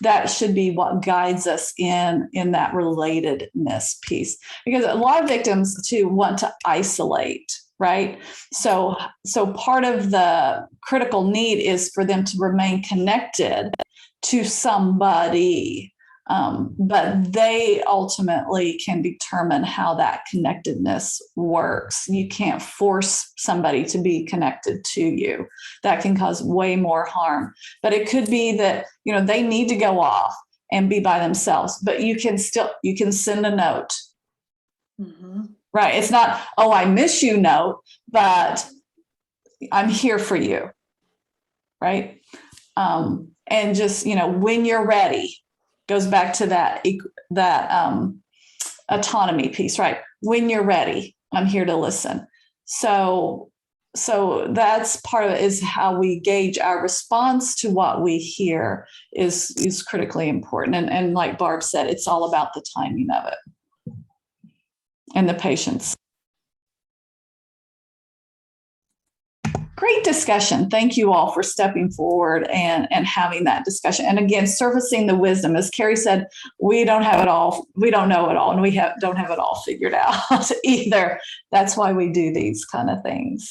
that should be what guides us in that relatedness piece, because a lot of victims too want to isolate, right? So part of the critical need is for them to remain connected to somebody, but they ultimately can determine how that connectedness works. You can't force somebody to be connected to you. That can cause way more harm. But it could be that, they need to go off and be by themselves, but you can send a note. Mm-hmm. Right? It's not, oh, I miss you note, but I'm here for you. Right? And just, when you're ready, goes back to that autonomy piece, right? When you're ready, I'm here to listen. So that's part of it, is how we gauge our response to what we hear is critically important. And like Barb said, it's all about the timing of it and the patience. Great discussion. Thank you all for stepping forward and having that discussion. And again, surfacing the wisdom. As Carrie said, we don't have it all. We don't know it all, and we don't have it all figured out either. That's why we do these kind of things.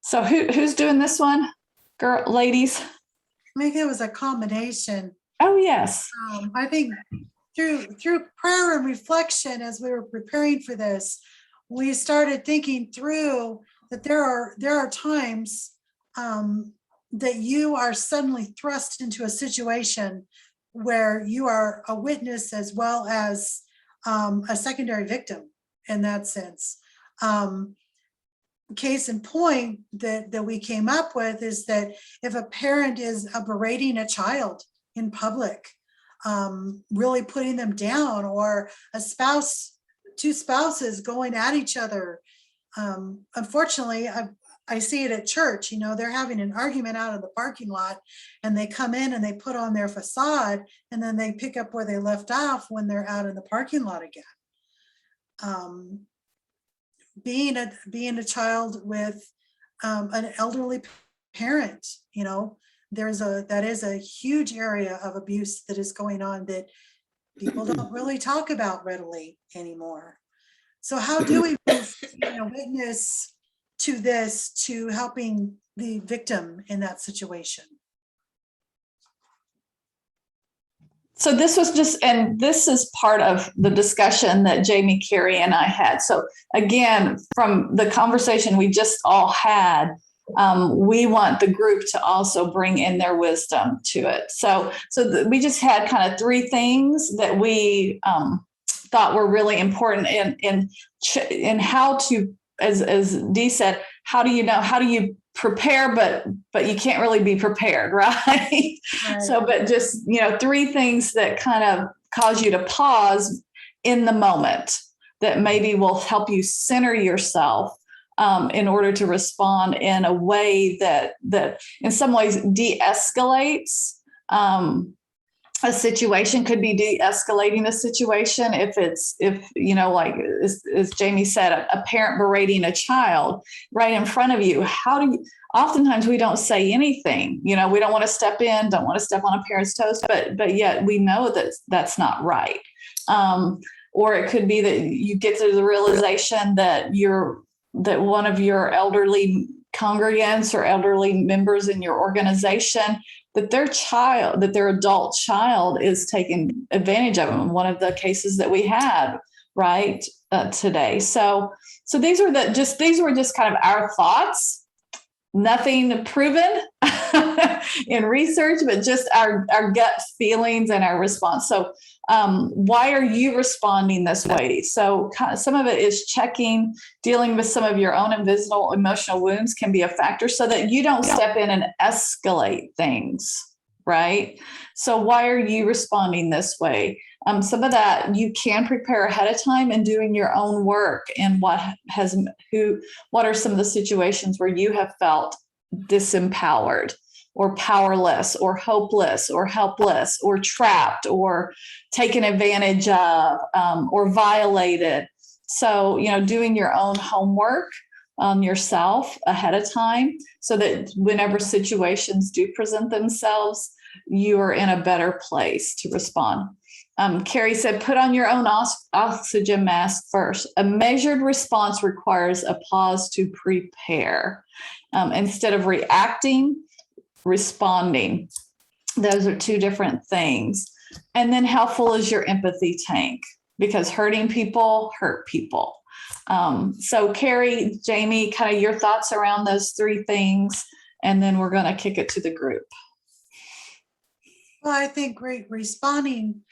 So who's doing this one, ladies? I think it was a combination. Oh, yes. I think through prayer and reflection, as we were preparing for this, we started thinking through that there are times that you are suddenly thrust into a situation where you are a witness as well as a secondary victim in that sense. Case in point that we came up with is that if a parent is berating a child in public, really putting them down, or two spouses going at each other. Unfortunately, I see it at church. They're having an argument out in the parking lot, and they come in and they put on their facade, and then they pick up where they left off when they're out in the parking lot again. Being a child with an elderly parent, that is a huge area of abuse that is going on that people don't really talk about readily anymore. So how do we move witness to this, to helping the victim in that situation? So this is part of the discussion that Jami, Carrie, and I had. So again, from the conversation we just all had, we want the group to also bring in their wisdom to it. So we just had kind of three things that we thought were really important in how to, as Dee said, how do you prepare, but you can't really be prepared, right? Right. So, but just, three things that kind of cause you to pause in the moment that maybe will help you center yourself in order to respond in a way that in some ways de-escalates a situation. Could be de-escalating a situation if like as Jami said, a parent berating a child right in front of you. Oftentimes we don't say anything, we don't want to step on a parent's toes, but yet we know that that's not right. Or it could be that you get to the realization that one of your elderly congregants or elderly members in your organization, that their adult child is taking advantage of them. One of the cases that we had right today. So these were just kind of our thoughts, nothing proven in research, but just our gut feelings and our response. So why are you responding this way? So some of it is dealing with some of your own invisible emotional wounds can be a factor, so that you don't step in and escalate things, right? So why are you responding this way? Some of that you can prepare ahead of time and doing your own work. And what are some of the situations where you have felt disempowered or powerless or hopeless or helpless or trapped or taken advantage of or violated? So, doing your own homework on yourself ahead of time so that whenever situations do present themselves, you are in a better place to respond. Carrie said, put on your own oxygen mask first. A measured response requires a pause to prepare. Instead of reacting, responding. Those are two different things. And then how full is your empathy tank? Because hurting people hurt people. So Carrie, Jami, kind of your thoughts around those three things, and then we're going to kick it to the group. Well, I think responding,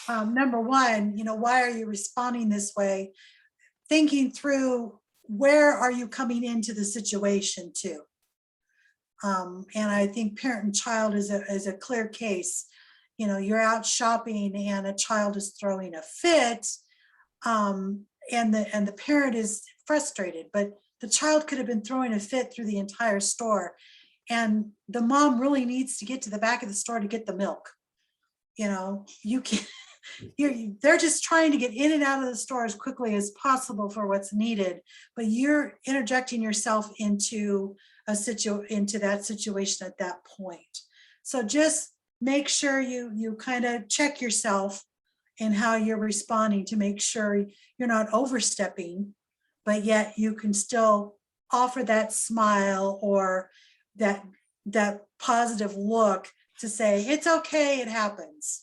number one, why are you responding this way? Thinking through, where are you coming into the situation to? And I think parent and child is a clear case. You're out shopping and a child is throwing a fit, and the parent is frustrated, but the child could have been throwing a fit through the entire store. And the mom really needs to get to the back of the store to get the milk. You can, they're just trying to get in and out of the store as quickly as possible for what's needed, but you're interjecting yourself into that situation at that point. So just make sure you kind of check yourself and how you're responding to make sure you're not overstepping, but yet you can still offer that smile or that positive look to say, it's okay, it happens.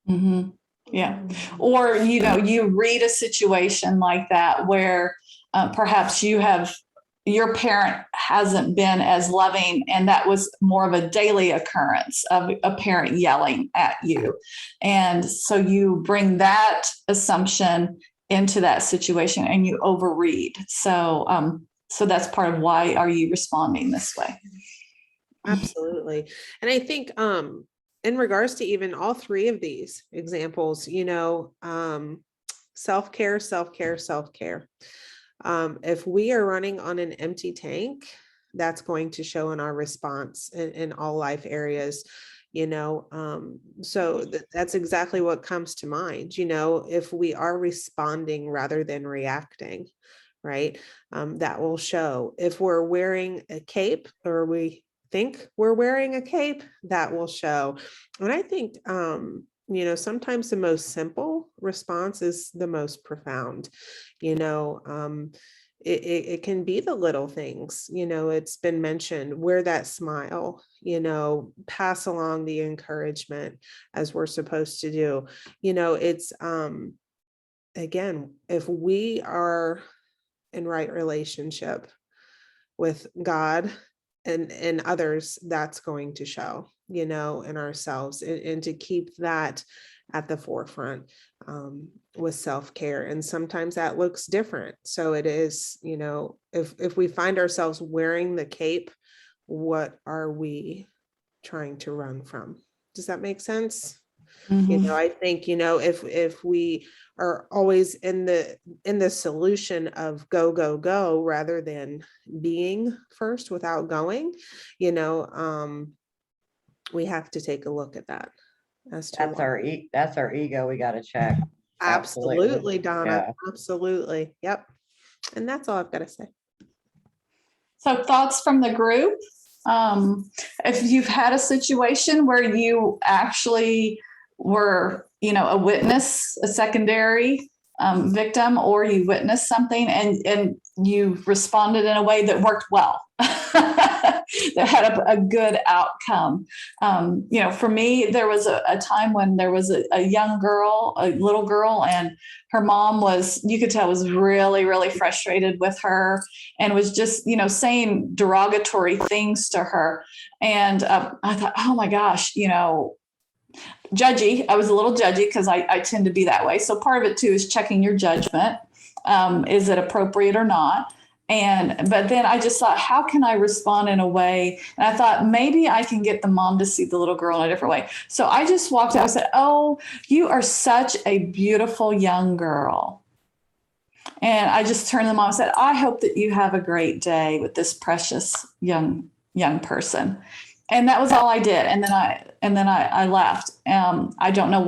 Mm-hmm. Yeah. Or, you read a situation like that where perhaps your parent hasn't been as loving, and that was more of a daily occurrence of a parent yelling at you. And so you bring that assumption into that situation and you overread. So that's part of why are you responding this way? Absolutely. And I think in regards to even all three of these examples, self-care, self-care, self-care. If we are running on an empty tank, that's going to show in our response in all life areas, so that's exactly what comes to mind. If we are responding rather than reacting, right, that will show. If we're wearing a cape, or we think we're wearing a cape, that will show. And I think sometimes the most simple response is the most profound. It can be the little things. It's been mentioned, wear that smile, pass along the encouragement as we're supposed to do. It's again, if we are in right relationship with God and others, that's going to show, in ourselves, and to keep that at the forefront with self-care. And sometimes that looks different. So it is, if we find ourselves wearing the cape, what are we trying to run from? Does that make sense? Mm-hmm. I think, if we are always in the solution of go, go, go, rather than being first without going, we have to take a look at that. That's our ego. We got to check. Absolutely, Donna. Yeah. Absolutely. Yep. And that's all I've got to say. So thoughts from the group. If you've had a situation where you actually were, a witness, a secondary victim, or you witnessed something and you responded in a way that worked well, that had a good outcome. For me, there was a time when there was a young girl, a little girl, and her mom you could tell was really, really frustrated with her and was just, saying derogatory things to her. And I thought, oh my gosh, judgy. I was a little judgy because I tend to be that way. So part of it too is checking your judgment. Is it appropriate or not? But then I just thought, how can I respond in a way? And I thought maybe I can get the mom to see the little girl in a different way. So I just walked out and said, oh, you are such a beautiful young girl. And I just turned to the mom and said, I hope that you have a great day with this precious young person. And that was all I did. And then I left. I don't know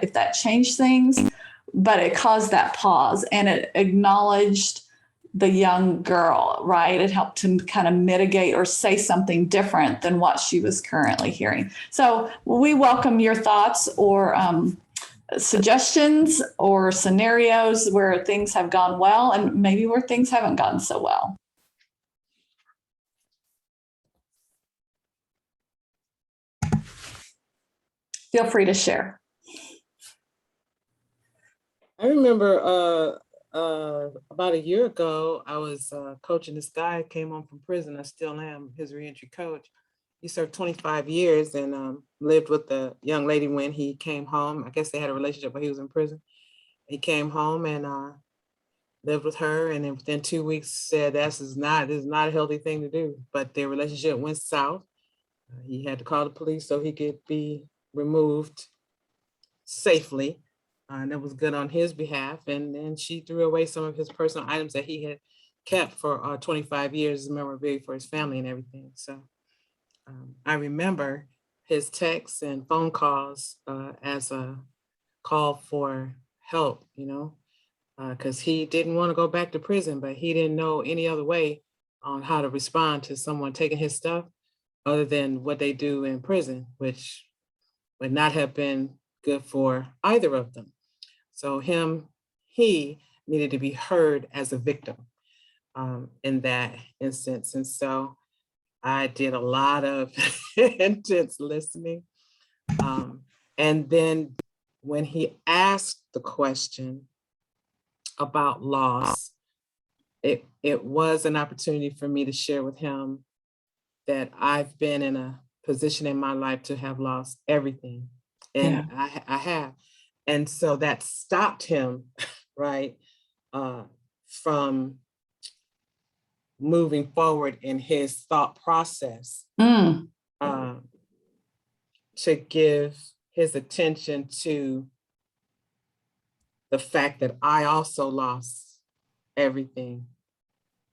if that changed things, but it caused that pause, and it acknowledged the young girl, right? It helped to kind of mitigate or say something different than what she was currently hearing. So we welcome your thoughts or suggestions or scenarios where things have gone well and maybe where things haven't gone so well. Feel free to share. I remember about a year ago, I was coaching this guy, came home from prison. I still am his reentry coach. He served 25 years and lived with the young lady when he came home. I guess they had a relationship while he was in prison. He came home and lived with her, and then within 2 weeks said this is not a healthy thing to do. But their relationship went south. He had to call the police so he could be removed safely. And that was good on his behalf. And then she threw away some of his personal items that he had kept for 25 years as memorabilia for his family and everything. So I remember his texts and phone calls as a call for help, you know, because he didn't want to go back to prison, but he didn't know any other way on how to respond to someone taking his stuff other than what they do in prison, which would not have been good for either of them. So he needed to be heard as a victim in that instance. And so I did a lot of intense listening. And then when he asked the question about loss, it was an opportunity for me to share with him that I've been in a position in my life to have lost everything. And yeah. I have. And so that stopped him, right, from moving forward in his thought process to give his attention to the fact that I also lost everything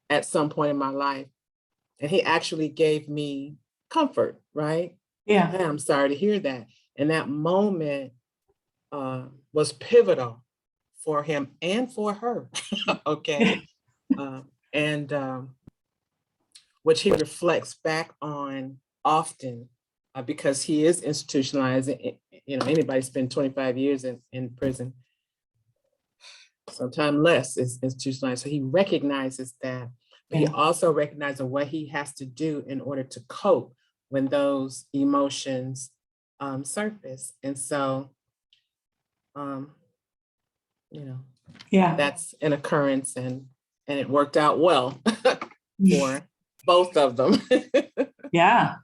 at some point in my life. And he actually gave me comfort, right? Yeah. I'm sorry to hear that. And that moment was pivotal for him and for her, okay? Which he reflects back on often because he is institutionalized. You know, anybody spend 25 years in prison, sometimes less is institutionalized. So he recognizes that, but he also recognizes what he has to do in order to cope when those emotions surface. And so, you know, that's an occurrence and it worked out well for both of them. Yeah.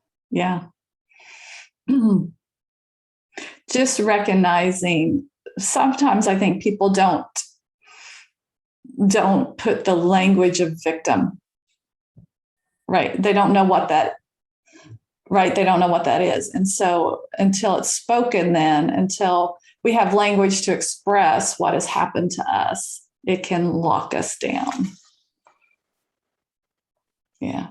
Just recognizing, sometimes I think people don't put the language of victim, right? They don't know what that, right? They don't know what that is. And so until it's spoken, then until we have language to express what has happened to us, it can lock us down. Yeah.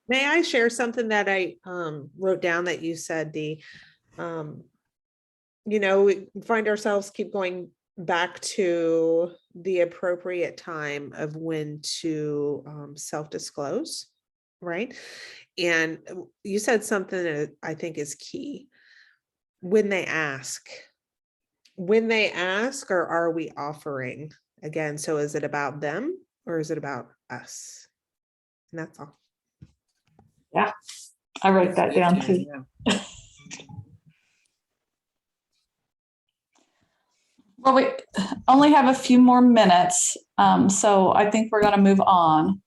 May I share something that I wrote down that you said, Dee? You know, we find ourselves keep going back to the appropriate time of when to self-disclose, right? And you said something that I think is key. When they ask, or are we offering? Again, so is it about them or is it about us? And that's all. Yeah, I wrote that down too. Yeah. Well, we only have a few more minutes, so I think we're going to move on.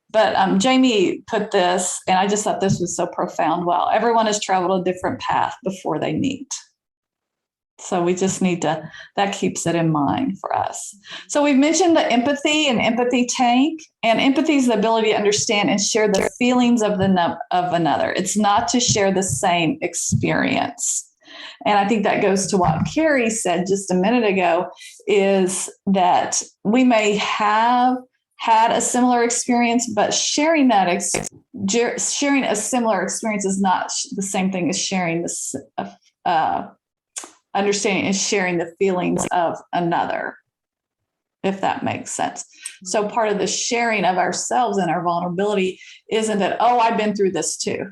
But Jami put this, and I just thought this was so profound. Well, everyone has traveled a different path before they meet. So we just need to, that keeps it in mind for us. So we've mentioned the empathy and empathy tank, and empathy is the ability to understand and share the feelings of another. It's not to share the same experience. And I think that goes to what Karri said just a minute ago, is that we may have had a similar experience, but sharing sharing a similar experience is not the same thing as sharing this understanding and sharing the feelings of another. if that makes sense. So part of the sharing of ourselves and our vulnerability isn't that, oh, I've been through this too.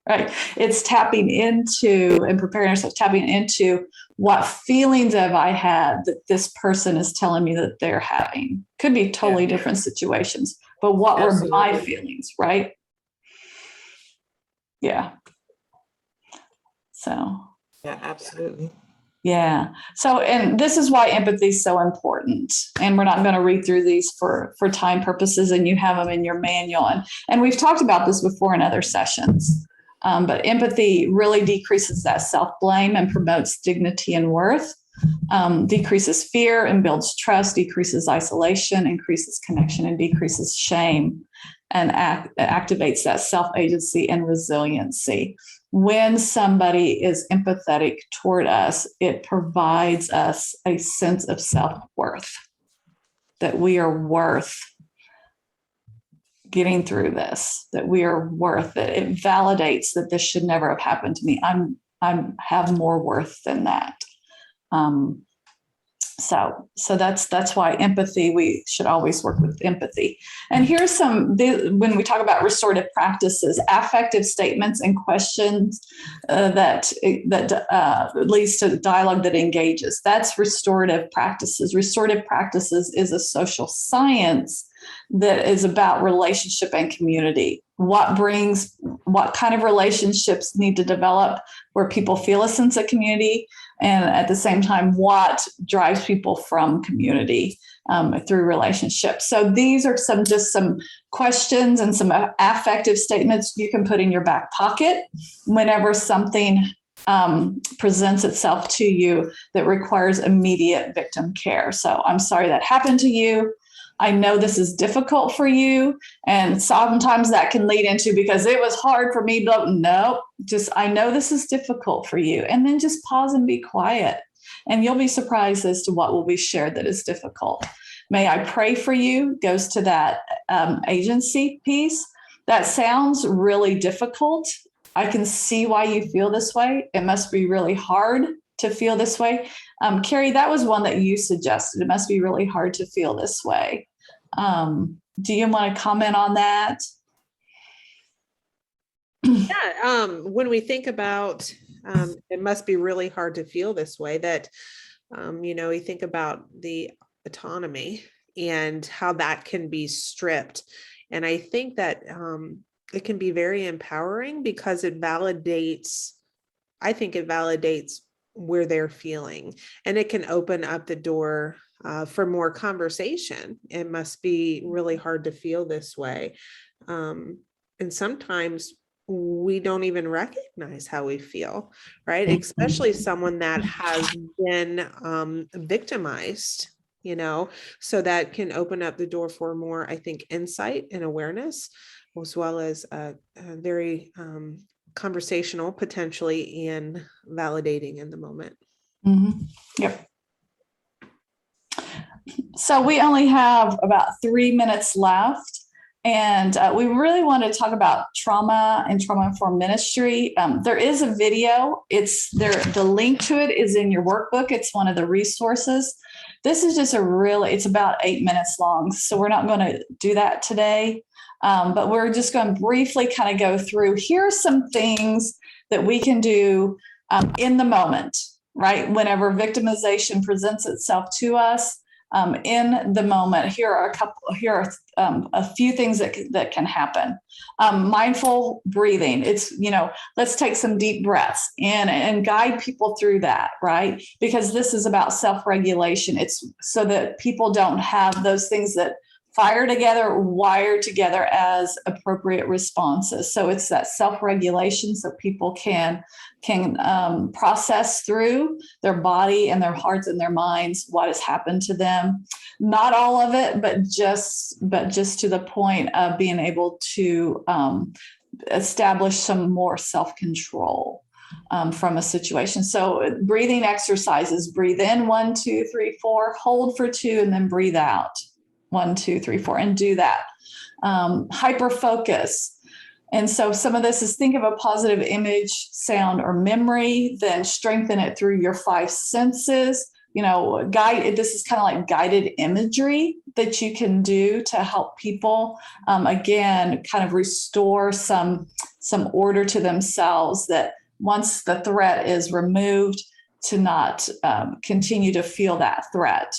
Right? It's tapping into and preparing ourselves, tapping into what feelings have I had that this person is telling me that they're having. Could be totally different situations, but what were my feelings, right? Yeah. So. Yeah, absolutely. Yeah. So, and this is why empathy is so important. And we're not going to read through these for time purposes, and you have them in your manual. And we've talked about this before in other sessions. But empathy really decreases that self-blame and promotes dignity and worth, decreases fear and builds trust, decreases isolation, increases connection, and decreases shame, and activates that self-agency and resiliency. When somebody is empathetic toward us, it provides us a sense of self-worth, that we are worth getting through this, that we are worth it. It validates that this should never have happened to me. I have more worth than that. So that's why empathy, we should always work with empathy. And here's when we talk about restorative practices, affective statements and questions that leads to dialogue that engages. That's restorative practices. Restorative practices is a social science that is about relationship and community. What kind of relationships need to develop where people feel a sense of community, and at the same time, what drives people from community through relationships. So these are some questions and some affective statements you can put in your back pocket whenever something presents itself to you that requires immediate victim care. So I'm sorry that happened to you. I know this is difficult for you. And sometimes that can lead into, because it was hard for me, but no, just, I know this is difficult for you. And then just pause and be quiet. And you'll be surprised as to what will be shared that is difficult. May I pray for you goes to that agency piece. That sounds really difficult. I can see why you feel this way. It must be really hard to feel this way. Carrie, that was one that you suggested. It must be really hard to feel this way. Do you want to comment on that? Yeah, when we think about it must be really hard to feel this way, that, we think about the autonomy and how that can be stripped. And I think that it can be very empowering because it validates where they're feeling, and it can open up the door for more conversation. It must be really hard to feel this way. And sometimes we don't even recognize how we feel, right? Especially someone that has been victimized, so that can open up the door for more, I think, insight and awareness, as well as a very conversational, potentially, and validating in the moment. Mm-hmm. Yep. So we only have about 3 minutes left, and we really want to talk about trauma and trauma-informed ministry. There is a video. It's there. The link to it is in your workbook. It's one of the resources. This is just it's about 8 minutes long. So we're not going to do that today. But we're just going to briefly kind of go through, here are some things that we can do in the moment, right? Whenever victimization presents itself to us in the moment, here are a few things that can happen. Mindful breathing. It's, let's take some deep breaths and guide people through that, right? Because this is about self-regulation. It's so that people don't have those things that fire together, wired together as appropriate responses. So it's that self-regulation so people can process through their body and their hearts and their minds what has happened to them. Not all of it, but just to the point of being able to establish some more self-control from a situation. So breathing exercises: breathe in 1, 2, 3, 4, hold for 2, and then breathe out 1, 2, 3, 4, and do that. Hyper focus. And so some of this is, think of a positive image, sound, or memory, then strengthen it through your 5 senses. this is kind of like guided imagery that you can do to help people, again, kind of restore some order to themselves, that once the threat is removed, to not continue to feel that threat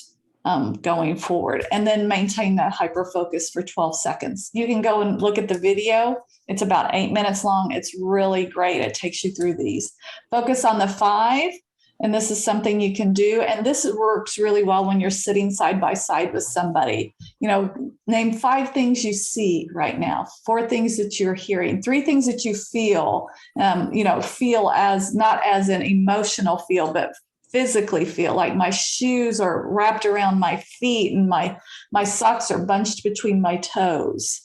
going forward, and then maintain that hyper focus for 12 seconds. You can go and look at the video. It's about 8 minutes long. It's really great. It takes you through these. Focus on the 5. And this is something you can do. And this works really well when you're sitting side by side with somebody. Name 5 things you see right now, 4 things that you're hearing, 3 things that you feel, feel as not as an emotional feel, but physically feel, like my shoes are wrapped around my feet and my socks are bunched between my toes.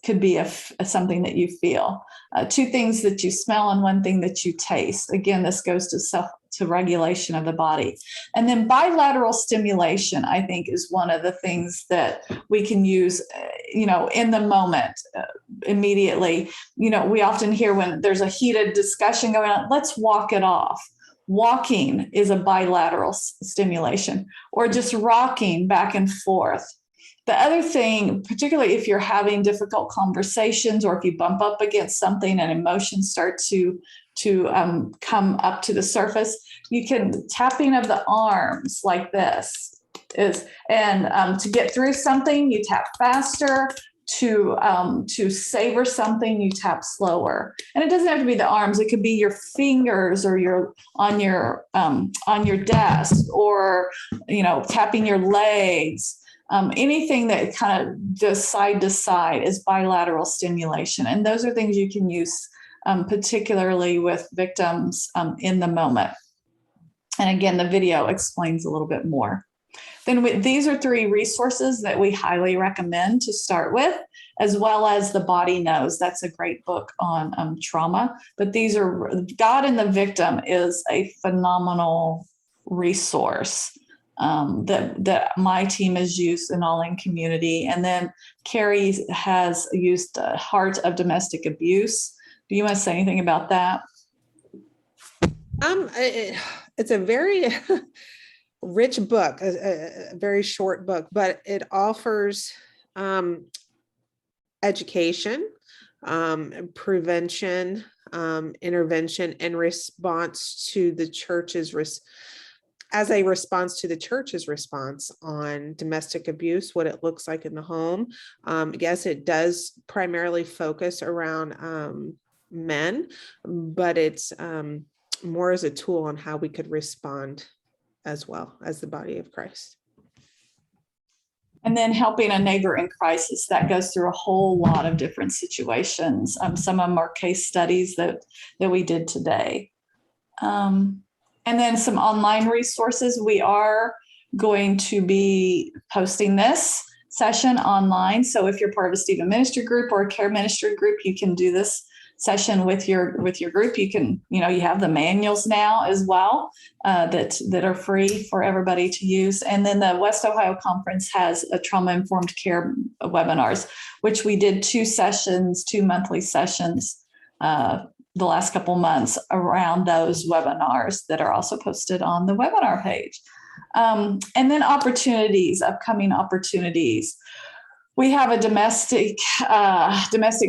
Could be something that you feel. 2 things that you smell and 1 thing that you taste. Again, this goes to regulation of the body. And then bilateral stimulation, I think, is one of the things that we can use, in the moment, immediately. We often hear when there's a heated discussion going on, let's walk it off. Walking is a bilateral stimulation, or just rocking back and forth. The other thing, particularly if you're having difficult conversations, or if you bump up against something and emotions start to come up to the surface, you can tapping of the arms like this to get through something, you tap faster. To savor something, you tap slower. And it doesn't have to be the arms. It could be your fingers, or on your desk, or tapping your legs. Anything that kind of does side to side is bilateral stimulation. And those are things you can use, particularly with victims in the moment. And again, the video explains a little bit more. Then these are 3 resources that we highly recommend to start with, as well as The Body Knows. That's a great book on trauma. But these are, God and the Victim is a phenomenal resource that my team has used in All In Community. And then Carrie has used Heart of Domestic Abuse. Do you want to say anything about that? It's a very rich book, a very short book, but it offers education, prevention, intervention, and response to the church's as a response to the church's response on domestic abuse, what it looks like in the home. Yes, it does primarily focus around men, but it's more as a tool on how we could respond as well as the body of Christ. And then helping a neighbor in crisis, that goes through a whole lot of different situations. Some of them are case studies that we did today. And then some online resources. We are going to be posting this session online. So if you're part of a Stephen ministry group or a care ministry group, you can do this session with your group. You can, you have the manuals now as well that are free for everybody to use. And then the West Ohio Conference has a trauma-informed care webinars, which we did 2 monthly sessions the last couple months around those webinars that are also posted on the webinar page. And then upcoming opportunities. We have a domestic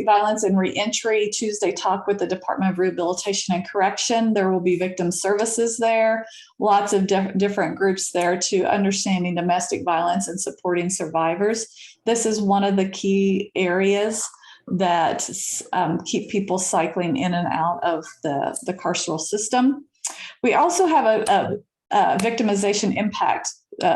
violence and reentry Tuesday talk with the Department of Rehabilitation and Correction. There will be victim services there, lots of different groups there to understanding domestic violence and supporting survivors. This is one of the key areas that keep people cycling in and out of the carceral system. We also have a victimization impact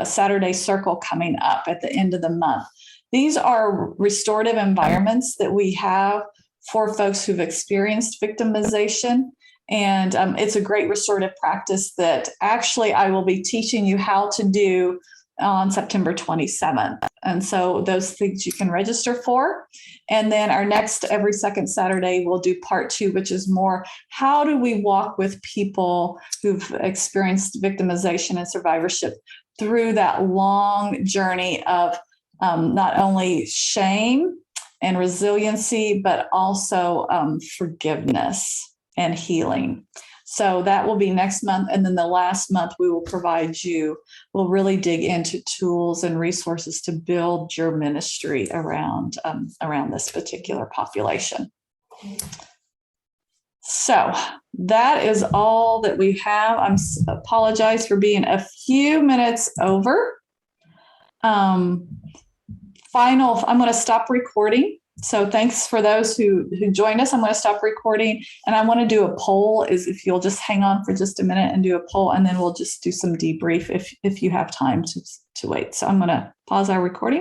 Saturday circle coming up at the end of the month. These are restorative environments that we have for folks who've experienced victimization. And it's a great restorative practice that actually I will be teaching you how to do on September 27th. And so those things you can register for. And then our next every second Saturday, we'll do part 2, which is more, how do we walk with people who've experienced victimization and survivorship through that long journey of not only shame and resiliency, but also forgiveness and healing. So that will be next month. And then the last month we will provide you, we'll really dig into tools and resources to build your ministry around this particular population. So that is all that we have. Apologize for being a few minutes over. I'm going to stop recording. So thanks for those who joined us. I'm going to stop recording, and I want to do a poll. Is if you'll just hang on for just a minute and do a poll, and then we'll just do some debrief if you have time to wait. So I'm going to pause our recording.